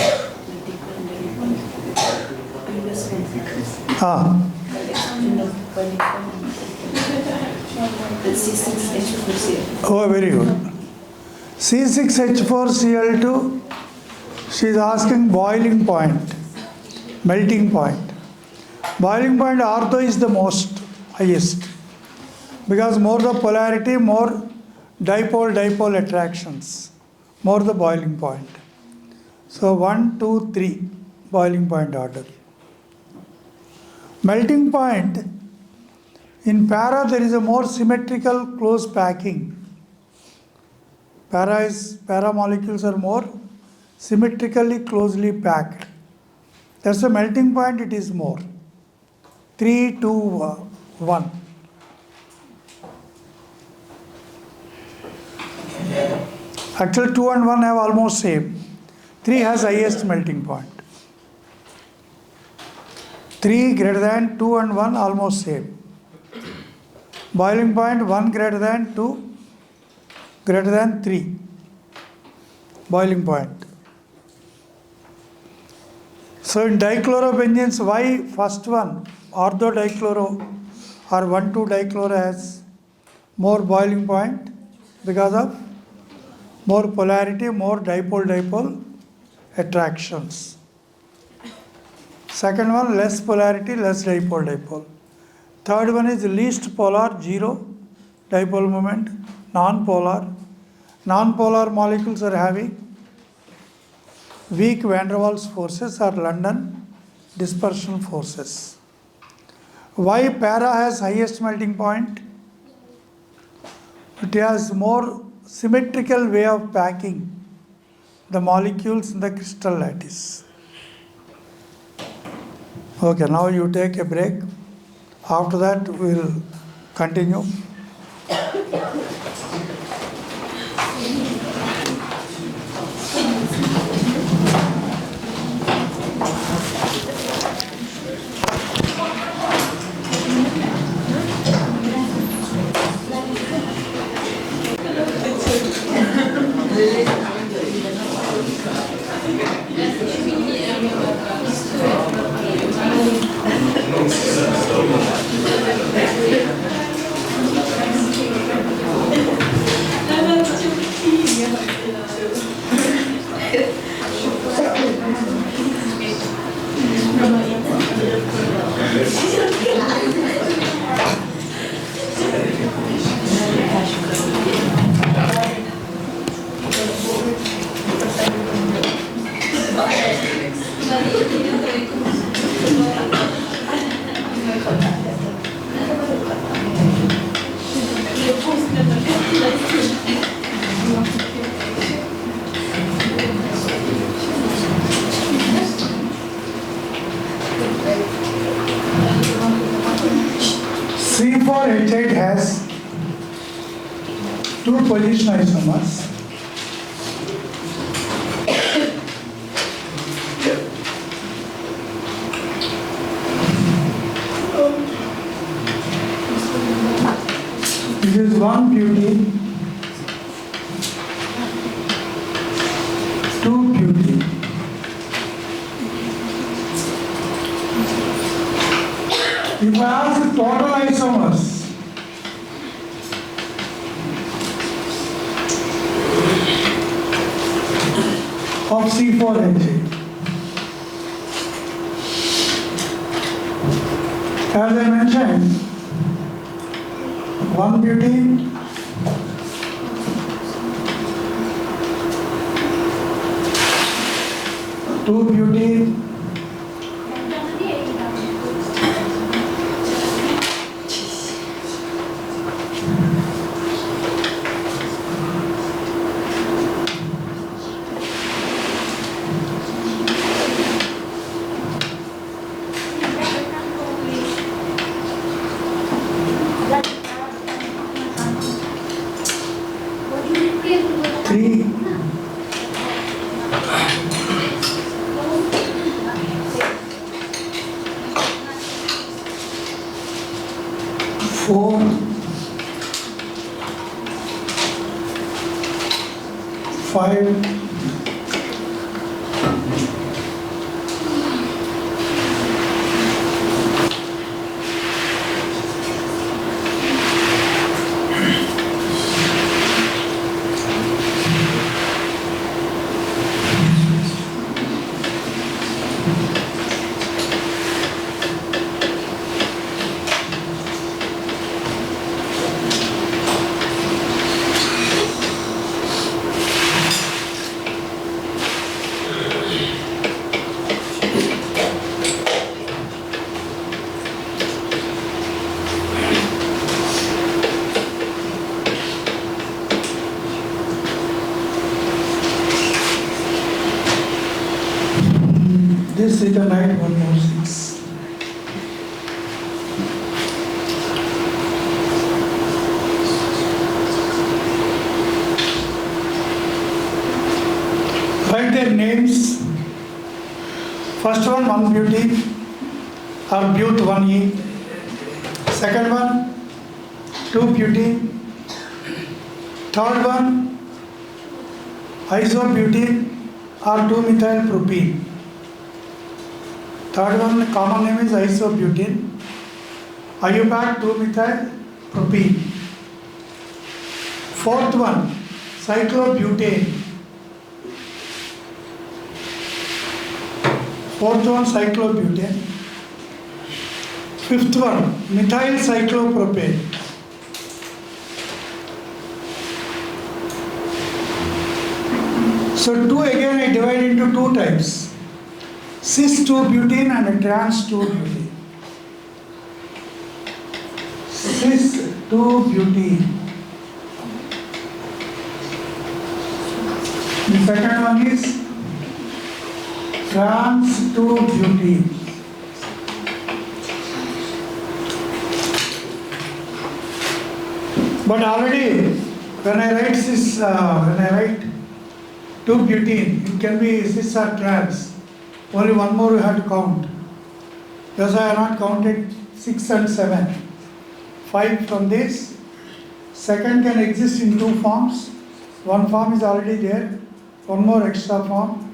previous one. The C6H4Cl. Oh, very good. C6H4Cl2, she is asking boiling point, melting point. Boiling point ortho is the most highest because more the polarity, more dipole attractions, more the boiling point. So 1, 2, 3 boiling point order. Melting point, in para there is a more symmetrical close packing. Para molecules are more symmetrically closely packed. That's the melting point, it is more. 3, 2, 1. Actually 2 and 1 have almost same. 3 has highest melting point. 3 greater than 2 and 1 almost same. Boiling point 1 greater than 2 greater than 3. Boiling point. So in dichlorobenzenes, why first one ortho dichloro or 1,2 dichloro has more boiling point? Because of more polarity, more dipole attractions. Second one, less polarity, less dipole. Third one is least polar, 0 dipole moment. non-polar. Non-polar molecules are having weak van der Waals forces or London dispersion forces. Why para has highest melting point? It has more symmetrical way of packing the molecules in the crystal lattice. Okay, now you take a break. After that, we will continue. C4H8 has two position isomers. It is 1 butene, 2 butene. If I ask the total isomers, of C4H8, as I mentioned, 1 butene, 2 butene, 3, 4, 5, this is the night 106. Write their names. First one 1 butene or but 1e. Second one 2 butene. Third one isobutene or 2-methyl propene. Third one common name is isobutene. IUPAC 2-methyl propene. Fourth one cyclobutane. Fourth one cyclobutane. Fifth one methyl cyclopropane. So 2 again I divide into 2 types. Cis-2-butene and trans-2-butene. Cis-2-butene. The second one is trans-2-butene. But already when I write cis, when I write 2-butene, it can be cis or trans. Only one more we have to count. Thus I have not counted 6 and 7. 5 from this. Second can exist in 2 forms. One form is already there. One more extra form.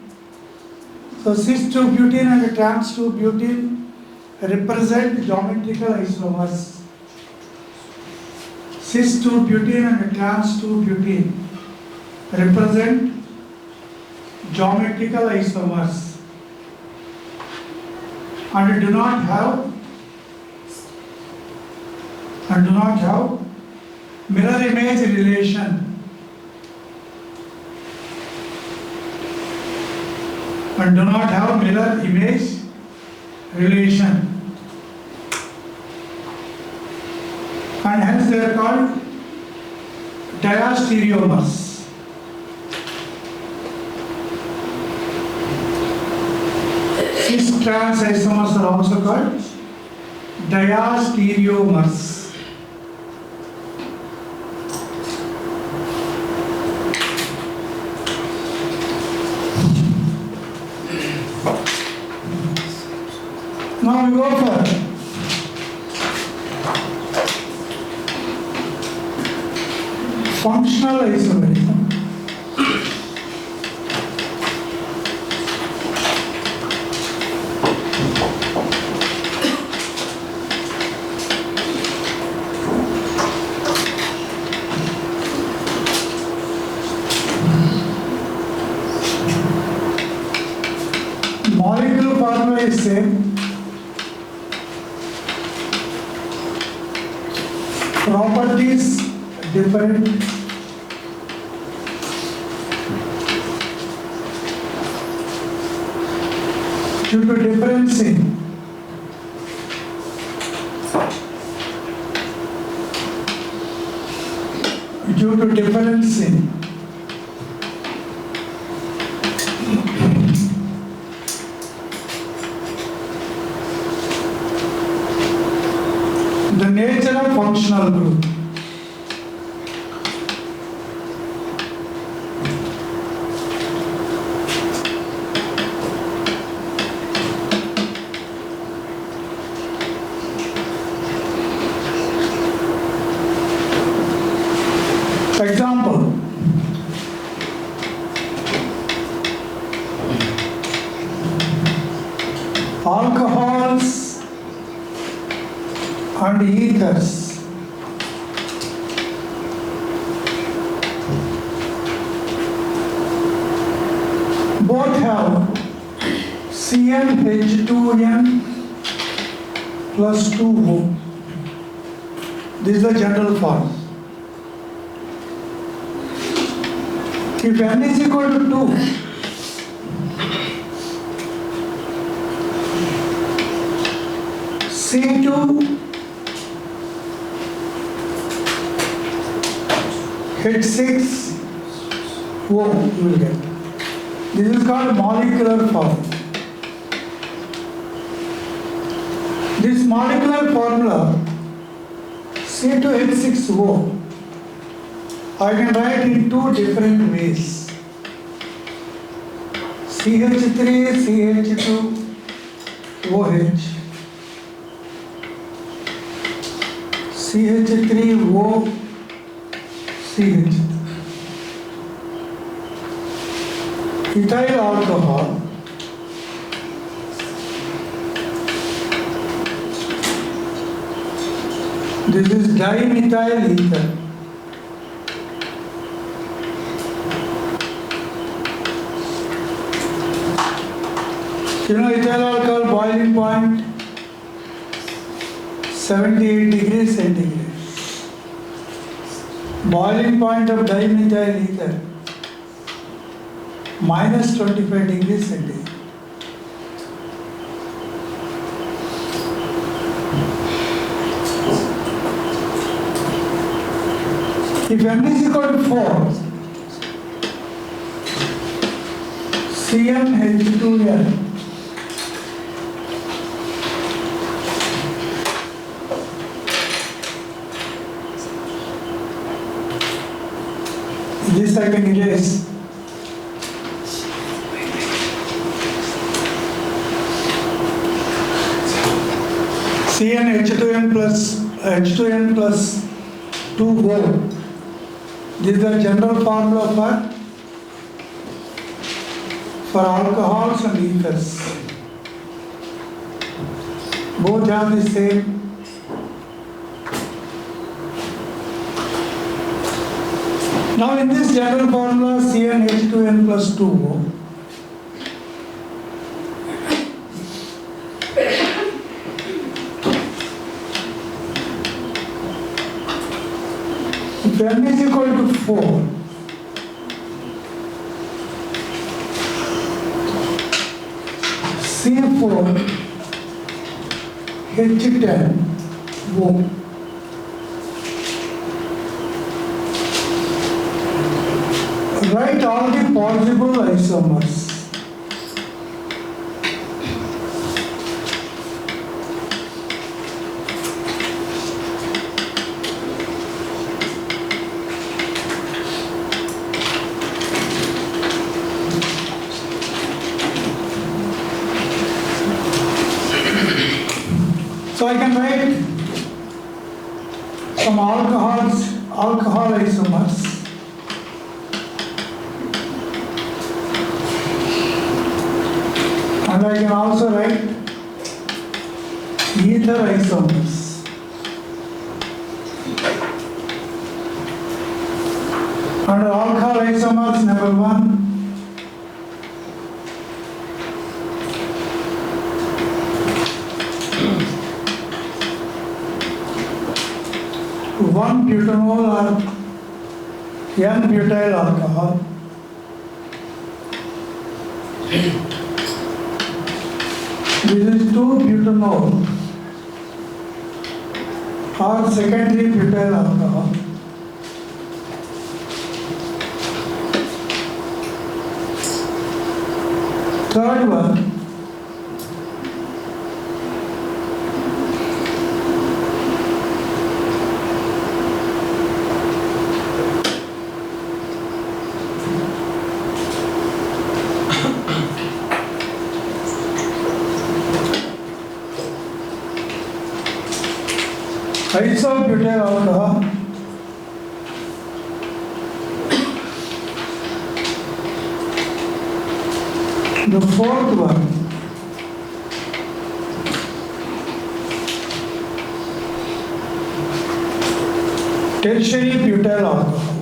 So cis-2-butene and trans-2-butene represent geometrical isomers. Cis-2-butene and trans-2-butene represent geometrical isomers and do not have mirror image relation. And do not have mirror image relation. And hence they are called diastereomers. Cis-trans isomers are also called diastereomers. Now we go for functional isomerism. Molecular formula is same. Properties different. Due to difference in the nature of functional group. Example, alcohols and ethers. Both have CnH2n plus 2O. This is the general form. If n is equal to 2, C2 H6O you will get. This is called molecular form. This molecular formula C2H6O I can write in 2 different ways. CH3, CH2, OH. CH3O, CH. Ethyl alcohol. This is dimethyl ether. You know ethyl alcohol boiling point 78 degrees centigrade. Boiling point of dimethyl ether minus 25 degrees centigrade. If n is equal to 4, CnH2n this I can erase. CnH2n plus H2n plus 2O. This is the general formula for alcohols and ethers. Both have the same. Now in this general formula CnH2n plus 2O, if n is equal to 4, C4 H10O. Write all the possible isomers. So I can write some alcohol isomers. And I can also write ether isomers. Under alcohol isomers, number 1, one butanol or N-butyl alcohol. This is 2-butanol or secondary butyl alcohol. Third one, isobutyl alcohol. The fourth one, tertiary butyl alcohol.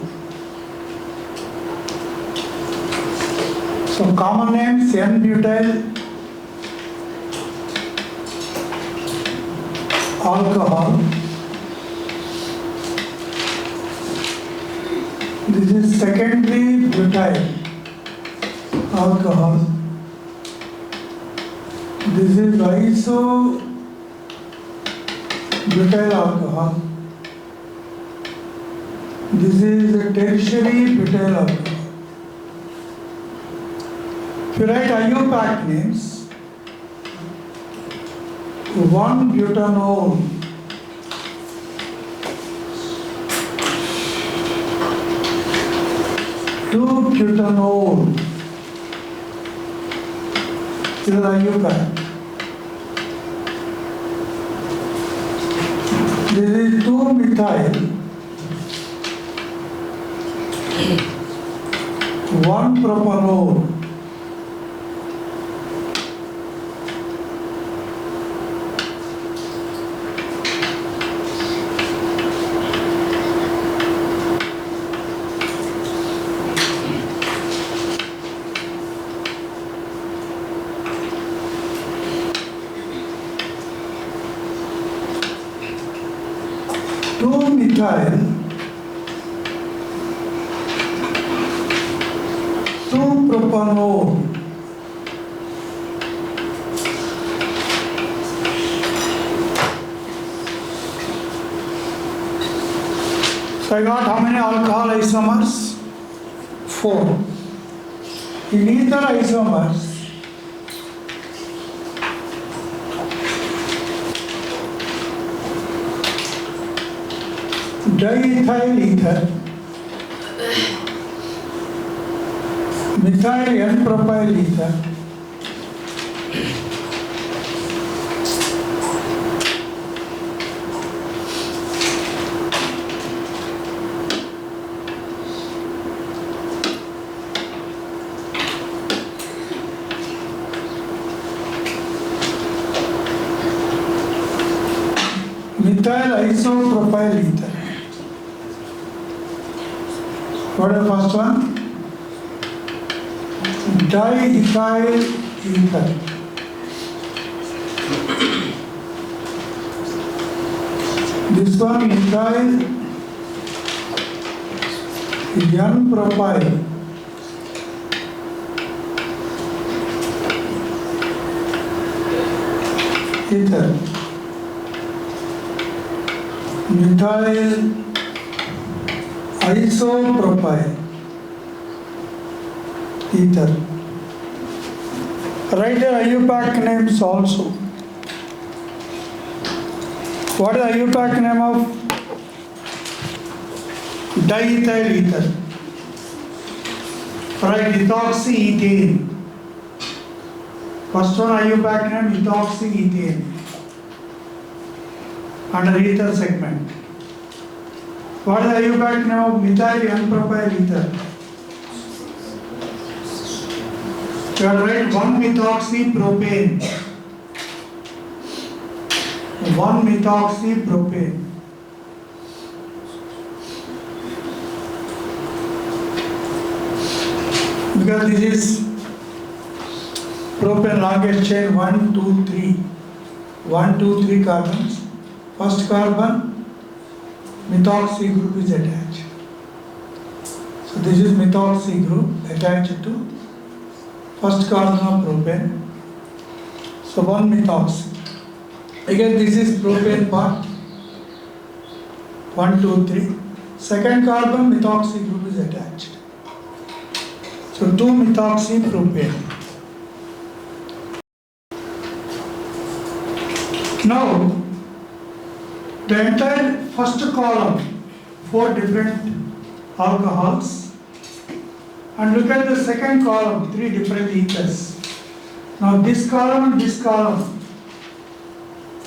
So common names N-butyl alcohol. This is secondary butyl alcohol. This is isobutyl alcohol. This is a tertiary butyl alcohol. If you write IUPAC names, 1-butanol, two-butanol, this is IUPAC. This is 2-methyl, 1-propanol. Two-methyl, 2-propanol. propanol. So I got how many alcohol isomers? 4. In ether isomers, diethyl ether, methyl N-propyl ether, methyl isopropyl ether. What is the first one? Diethyl ether. This one methyl N-propyl. Ether. Methyl isopropyl ether. Write the IUPAC names also. What is the IUPAC name of diethyl ether? Write ethoxyethane. First one IUPAC name ethoxyethane under ether segment. What is the IUPAC name of methyl N-propyl ether? You have to write 1-methoxypropane. 1-methoxypropane. Because this is propane longest chain 1, 2, 3. 1, 2, 3 carbons. First carbon, methoxy group is attached. So this is methoxy group attached to first carbon of propane. So 1-methoxy. Again this is propane part. 1, 2, 3. Second carbon methoxy group is attached. So 2-methoxypropane. Now the entire first column, 4 different alcohols, and look at the second column, 3 different ethers. Now this column and this column,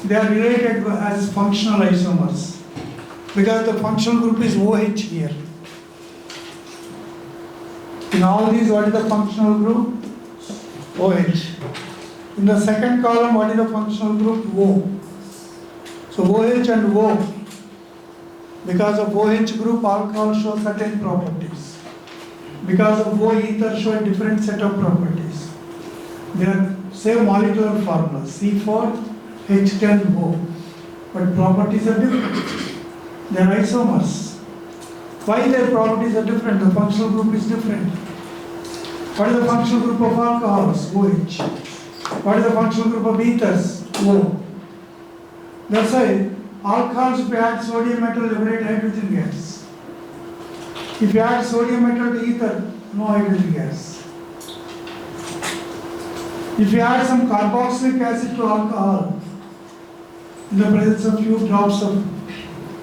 they are related as functional isomers because the functional group is OH here. In all these, what is the functional group? OH. In the second column, what is the functional group? O. So OH and O, because of OH group, alcohol show certain properties. Because of O, ether show a different set of properties. They are same molecular formula, C4H10O, but properties are different. They are isomers. Why their properties are different? The functional group is different. What is the functional group of alcohols? OH. What is the functional group of ethers? O. That's why alcohols, if you add sodium metal, liberate hydrogen gas. If you add sodium metal to ether, no hydrogen gas. If you add some carboxylic acid to alcohol, in the presence of few drops of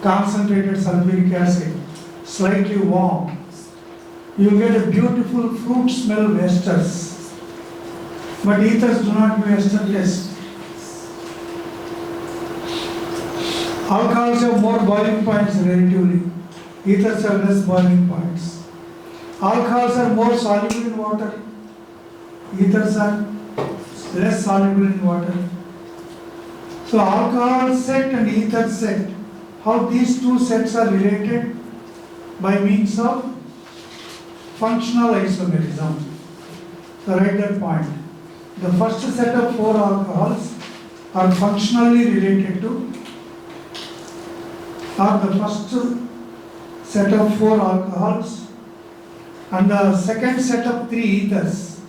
concentrated sulfuric acid, slightly warm, you get a beautiful fruit smell of esters. But ethers do not give ester taste. Alcohols have more boiling points relatively. Ethers have less boiling points. Alcohols are more soluble in water. Ethers are less soluble in water. So alcohol set and ether set, how these two sets are related? By means of functional isomerism. So write that point. The first set of 4 alcohols are functionally related to, or the first set of 4 alcohols and the second set of 3 ethers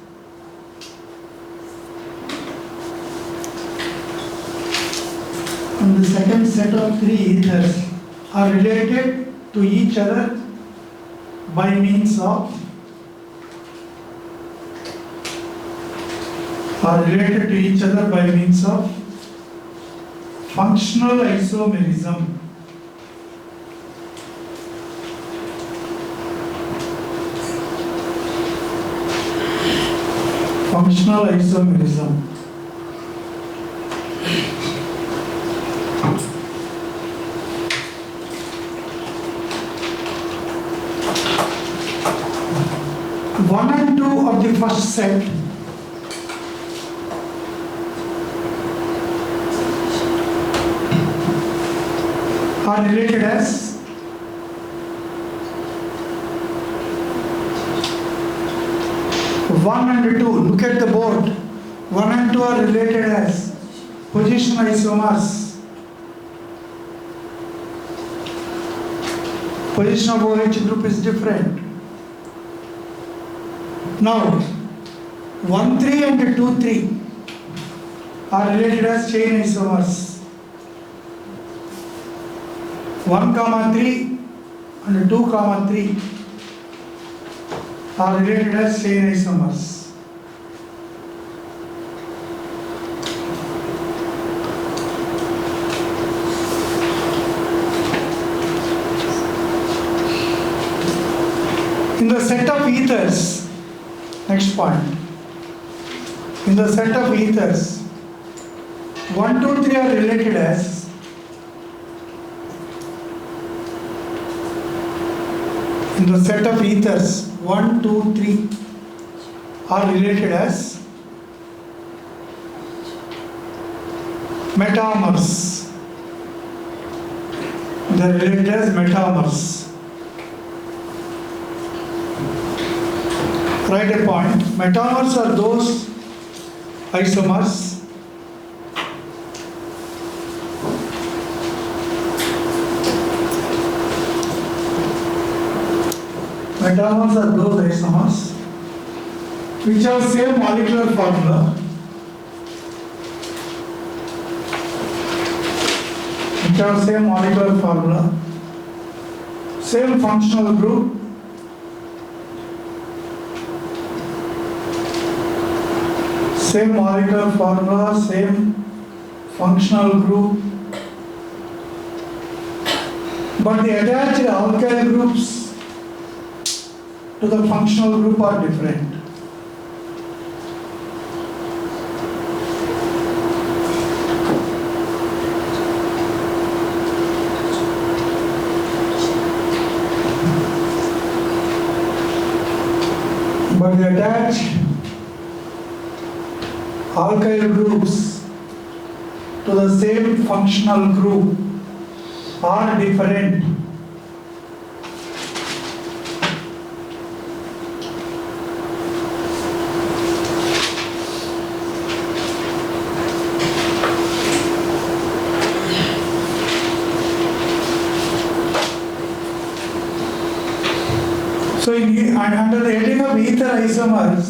and the second set of three ethers are related to each other by means of functional isomerism. Functional isomerism. One and two of the first set are related as one and two. Look at the board. One and two are related as position isomers. Position of OH group is different. Now, 1, 3 and 2, 3 are related as chain isomers. 1, 3 and 2, 3 are related as chain isomers. In the set of ethers, next point. In the set of ethers, 1, 2, 3 are related as in the set of ethers 1, 2, 3 are related as metamers. They are related as metamers. Write a point. Metamers are those isomers which have same molecular formula, same functional group, same molecular formula, same functional group, but the attached alkyl groups to the functional group are different. But the attached alkyl groups to the same functional group are different. So under the heading of ether isomers,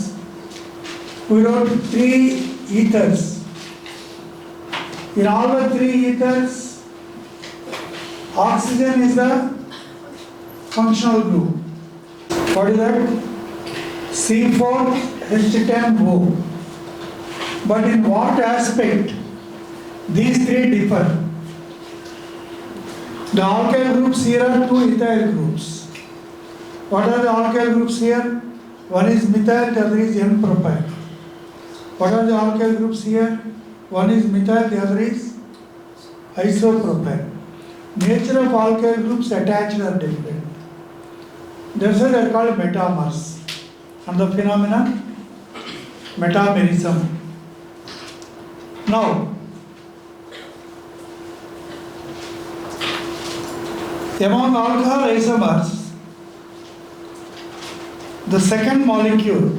we wrote 3 ethers. In all the 3 ethers, oxygen is the functional group. What is that? C4H10O. But in what aspect these 3 differ? The alkyl groups here are 2 ethyl groups. What are the alkyl groups here? One is methyl, the other is N-propyl. What are the alkyl groups here? One is methyl, the other is isopropyl. Nature of alkyl groups attached are different. That's why they are called metamers. And the phenomenon? Metamerism. Now, among alcohol isomers, the second molecule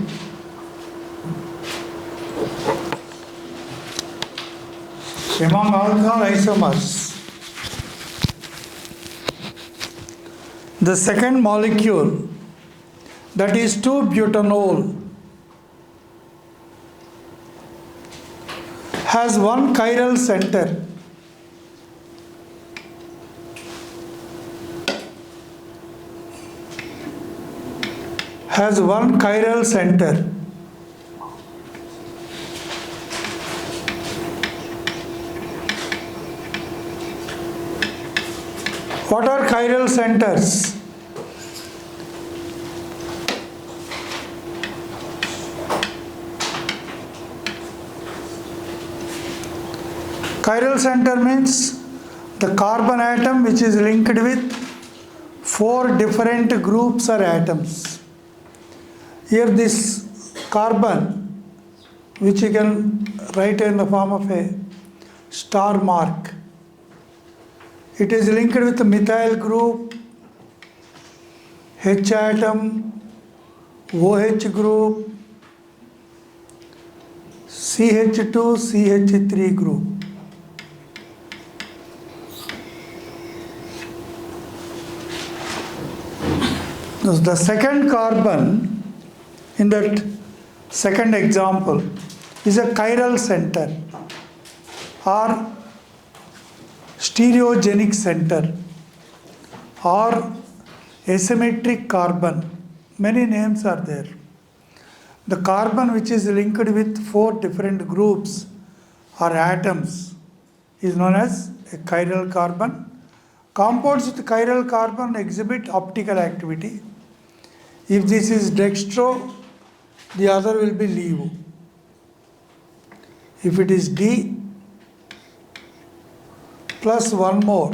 among alcohol isomers, the second molecule, that is 2-butanol, has one chiral center has one chiral center. What are chiral centers? Chiral center means the carbon atom which is linked with four different groups or atoms. Here this carbon, which you can write in the form of a star mark, it is linked with the methyl group, H atom, OH group, CH2, CH3 group. The second carbon in that second example is a chiral center or stereogenic center or asymmetric carbon. Many names are there. The carbon which is linked with four different groups or atoms is known as a chiral carbon. Compounds with chiral carbon exhibit optical activity. If this is dextro, the other will be levo. If it is D plus one more,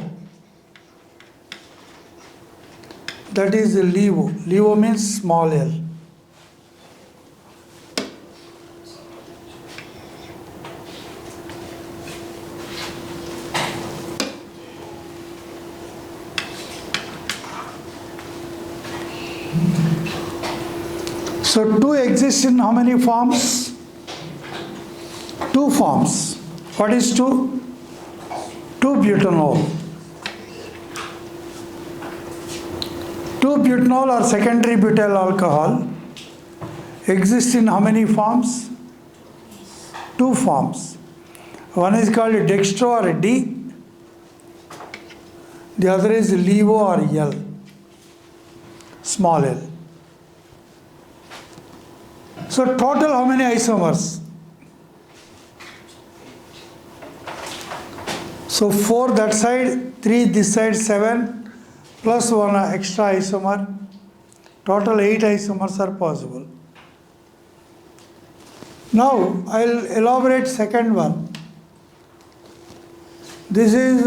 that is levo. Levo means small l. So 2 exists in how many forms? 2 forms. What is 2? 2-butanol. 2-butanol or secondary butyl alcohol exists in how many forms? 2 forms. One is called dextro or D. The other is levo or L, small l. So total how many isomers? So 4 that side, 3 this side, 7 plus 1 extra isomer. Total 8 isomers are possible. Now I'll elaborate second one. This is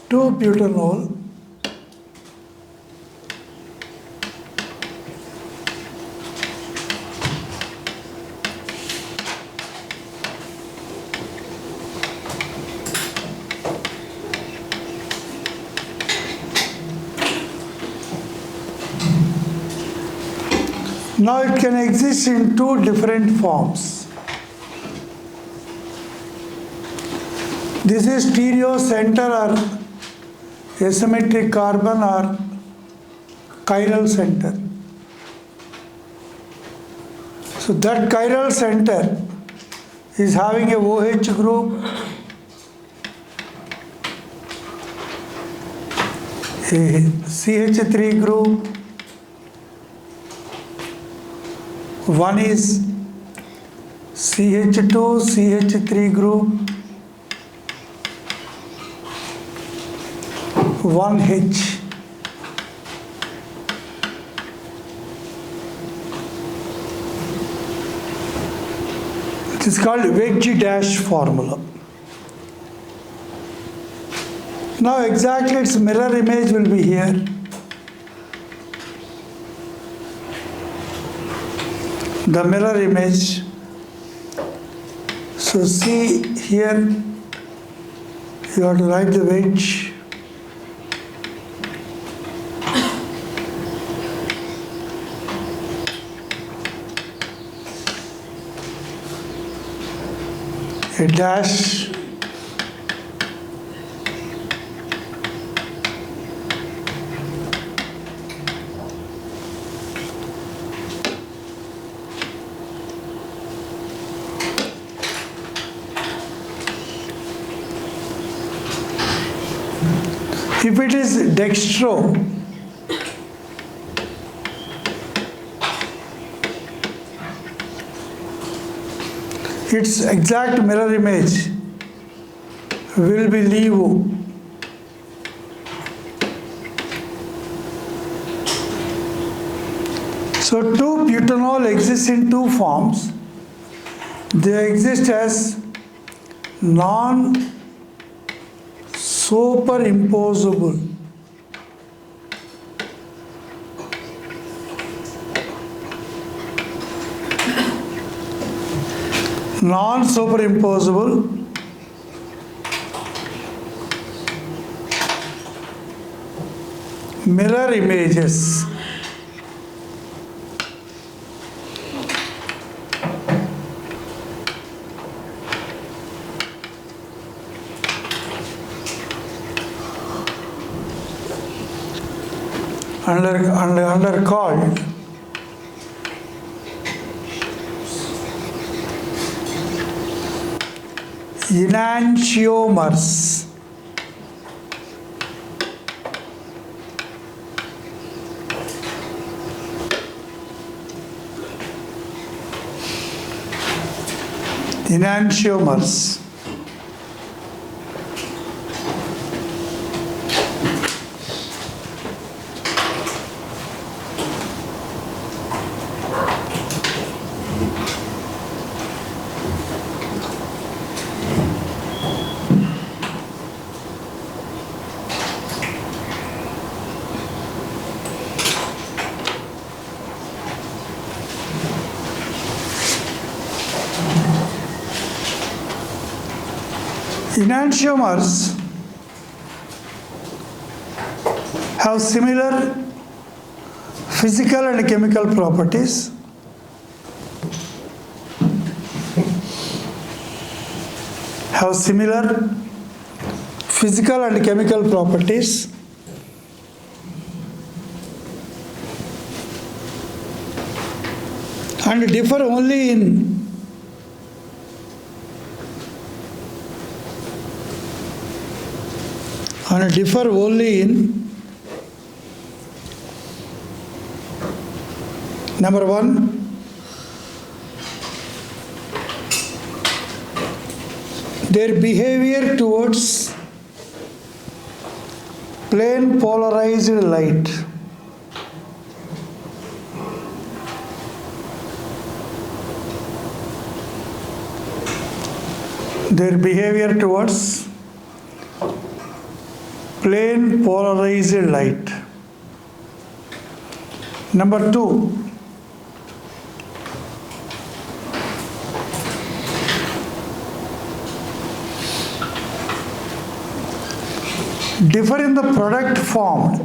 2-butanol. Now it can exist in 2 different forms. This is stereo center or asymmetric carbon or chiral center. So that chiral center is having a OH group, a CH3 group. One is CH2, CH3 group, 1 H. It is called wedge dash formula. Now exactly its mirror image will be here. The mirror image. So see here, you have to write the wedge. A dash. If it is dextro, its exact mirror image will be LiVo. So 2-butanol exists in two forms. They exist as non-superimposable mirror images. Under called enantiomers. Enantiomers. Enantiomers have similar physical and chemical properties. And differ only in number one, their behavior towards plane polarized light. Their behavior towards plane polarized light. Number two, differ in the product formed.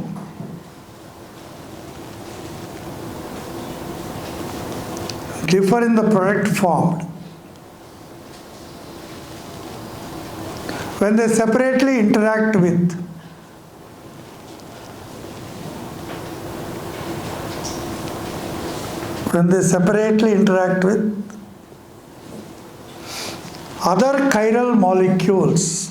When they separately interact with other chiral molecules.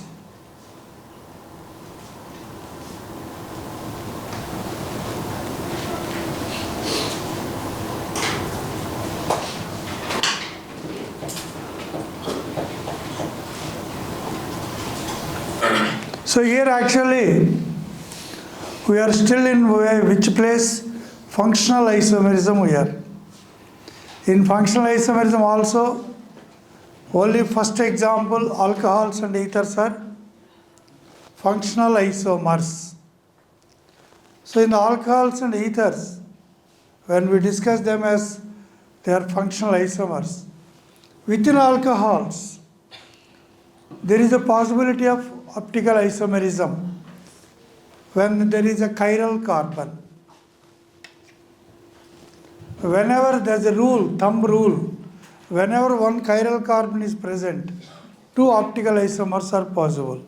So here actually we are still in which place? Functional isomerism we are. In functional isomerism also, only first example, alcohols and ethers are functional isomers. So in the alcohols and ethers, when we discuss them as they are functional isomers, within alcohols, there is a possibility of optical isomerism when there is a chiral carbon. Whenever there is a rule, thumb rule, whenever one chiral carbon is present, two optical isomers are possible.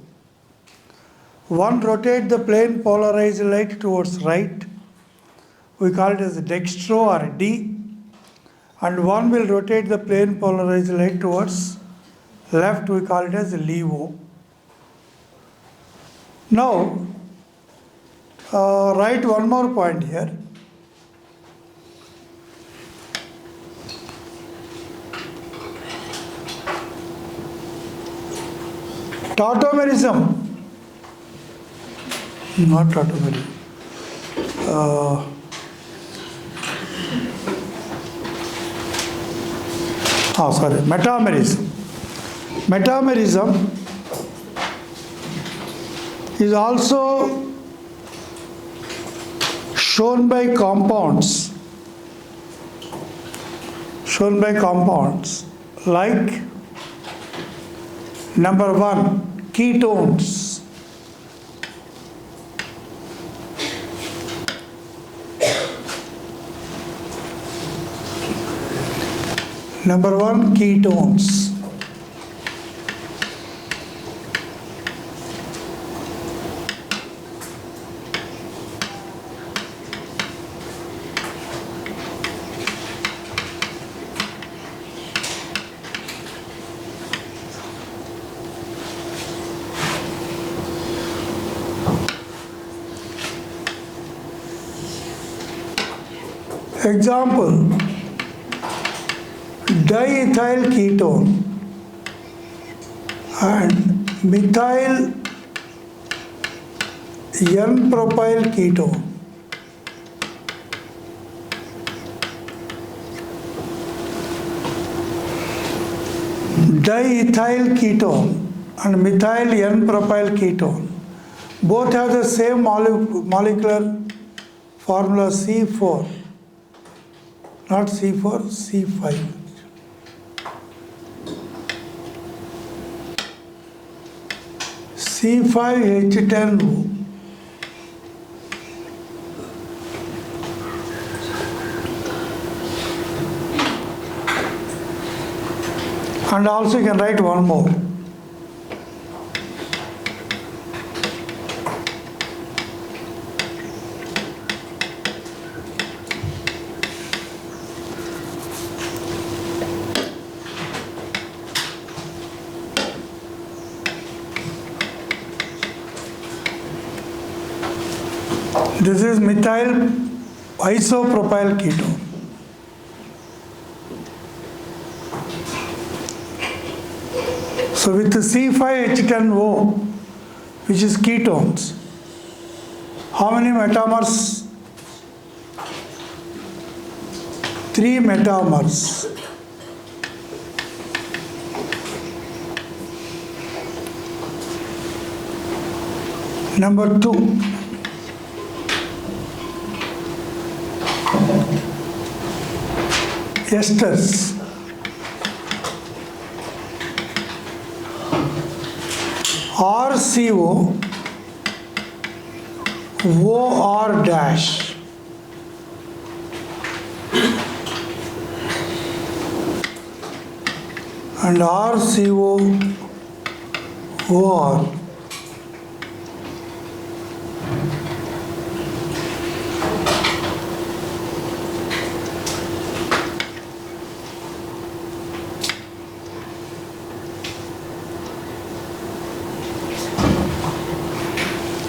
One rotate the plane polarized light towards right, we call it as dextro or D, and one will rotate the plane polarized light towards left, we call it as LiVo. Now, write one more point here. Tautomerism, not tautomerism. Metamerism. Metamerism is also shown by compounds like number 1, ketones. Number 1, ketones. Example, diethyl ketone and methyl N-propyl ketone. Diethyl ketone and methyl N-propyl ketone both have the same molecular formula C4. Not C4, C5. C5H10O. And also you can write one more. This is methyl isopropyl ketone. So with the C5H10O, which is ketones, how many metamers? 3 metamers. Number 2. Esters. RCO OR dash and RCO OR.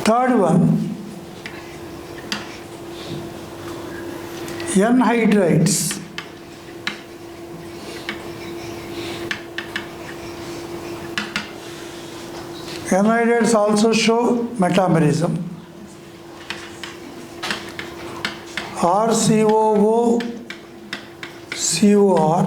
Third one, anhydrides. Anhydrides also show metamerism. RCOO COR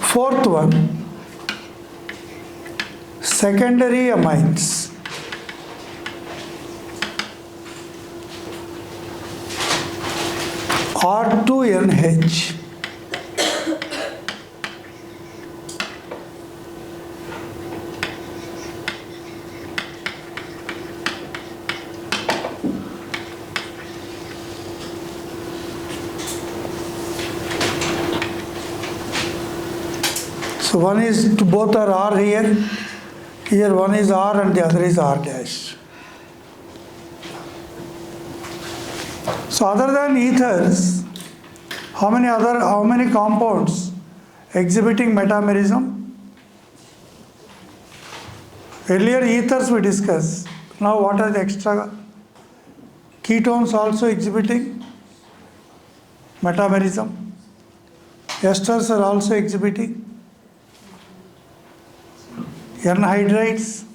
fourth one, secondary amines. R2NH. So one is, both are R here. Here one is R and the other is R dash. So other than ethers, how many compounds exhibiting metamerism? Earlier ethers we discussed. Now what are the extra? Ketones also exhibiting metamerism. Esters are also exhibiting. Anhydrides.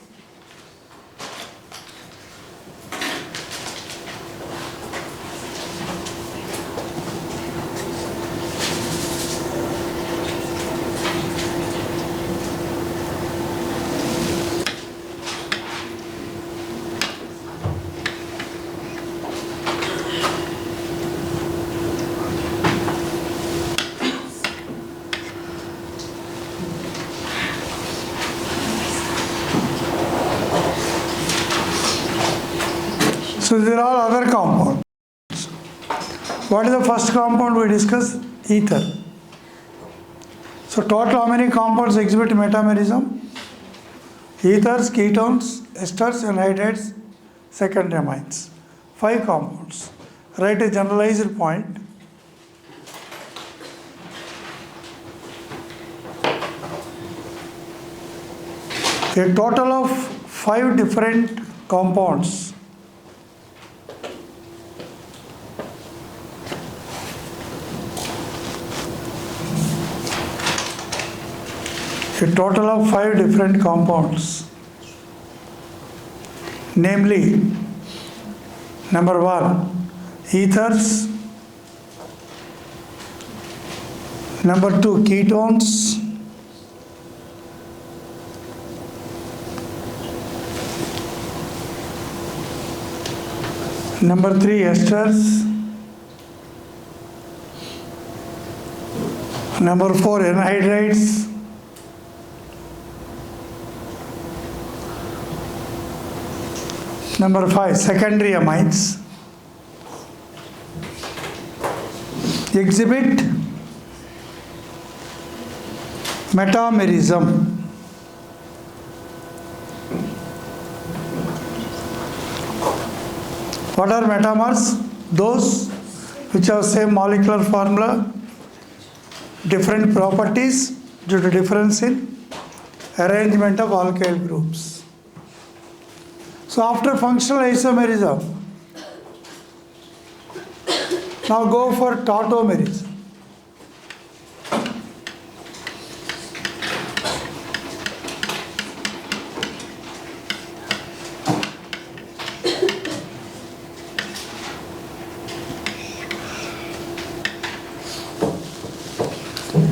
So these are all other compounds. What is the first compound we discussed? Ether. So total how many compounds exhibit metamerism? Ethers, ketones, esters, anhydrides, secondary amines. 5 compounds. Write a generalized point. A total of 5 different compounds a total of 5 different compounds, namely, number 1, ethers, number 2, ketones, number 3, esters, number 4, anhydrides, number 5, secondary amines exhibit metamerism. What are metamers? Those which have same molecular formula, different properties due to difference in arrangement of alkyl groups. So after functional isomerism, now go for tautomerism.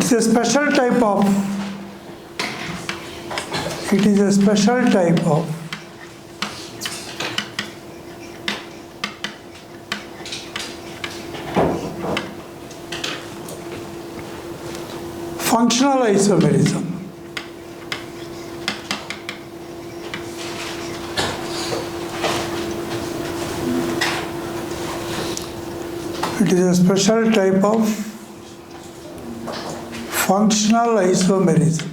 It's a special type of functional isomerism. It is a special type of functional isomerism.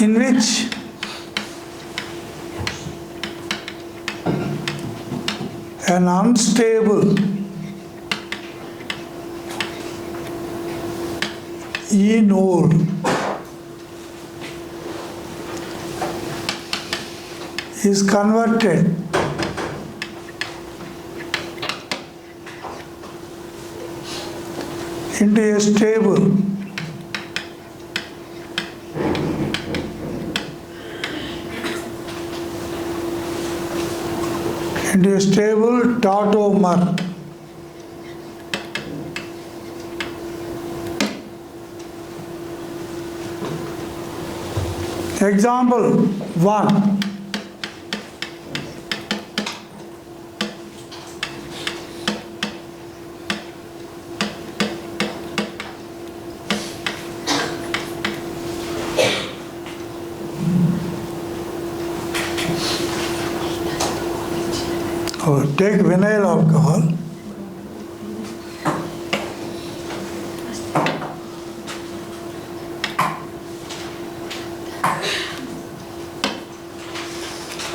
In which an unstable enol is converted into a stable tautomer. Example 1. Or take vinyl alcohol.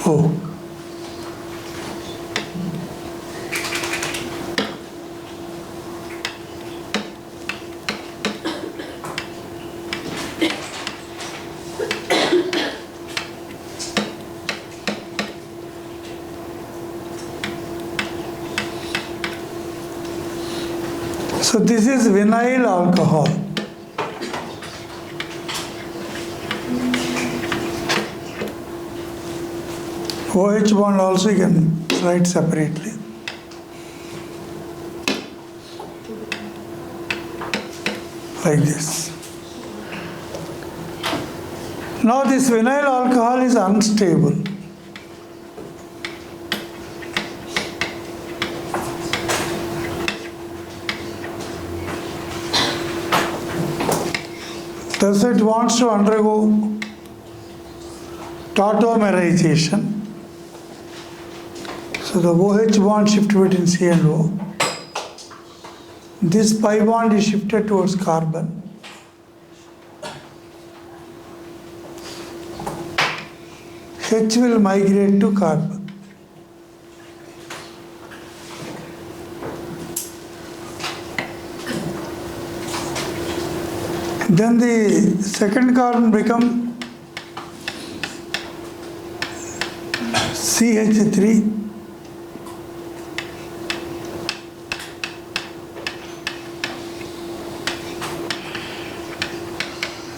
O. So this is vinyl alcohol. OH bond also you can write separately. Like this. Now this vinyl alcohol is unstable. Thus it wants to undergo tautomerization. So the OH bond shift between C and O. This pi bond is shifted towards carbon. H will migrate to carbon. Then the second carbon become CH3.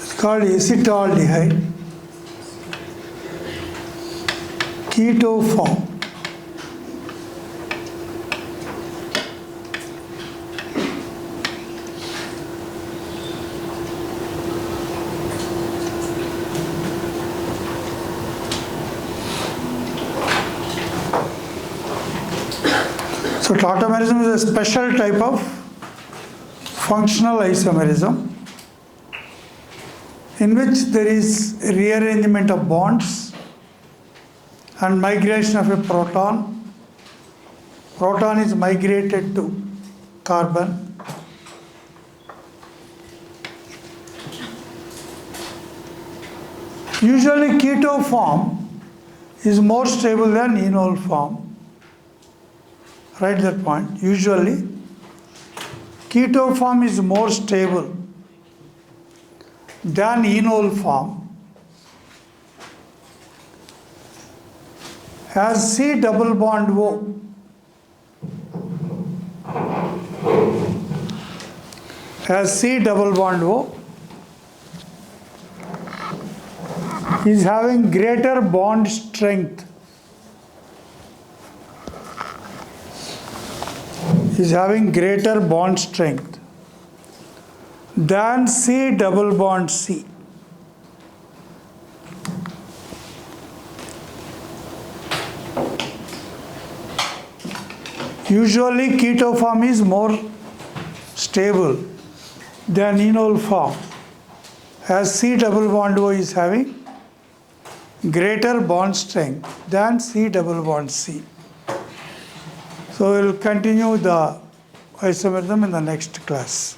It's called acetaldehyde. Keto form. So tautomerism is a special type of functional isomerism in which there is rearrangement of bonds and migration of a proton. Proton is migrated to carbon. Usually keto form is more stable than enol form. Write that point. Usually, keto form is more stable than enol form. As C double bond O is having greater bond strength. Is having greater bond strength than C double bond C. Usually keto form is more stable than enol form, as C double bond O is having greater bond strength than C double bond C. So we will continue the isomerism in the next class.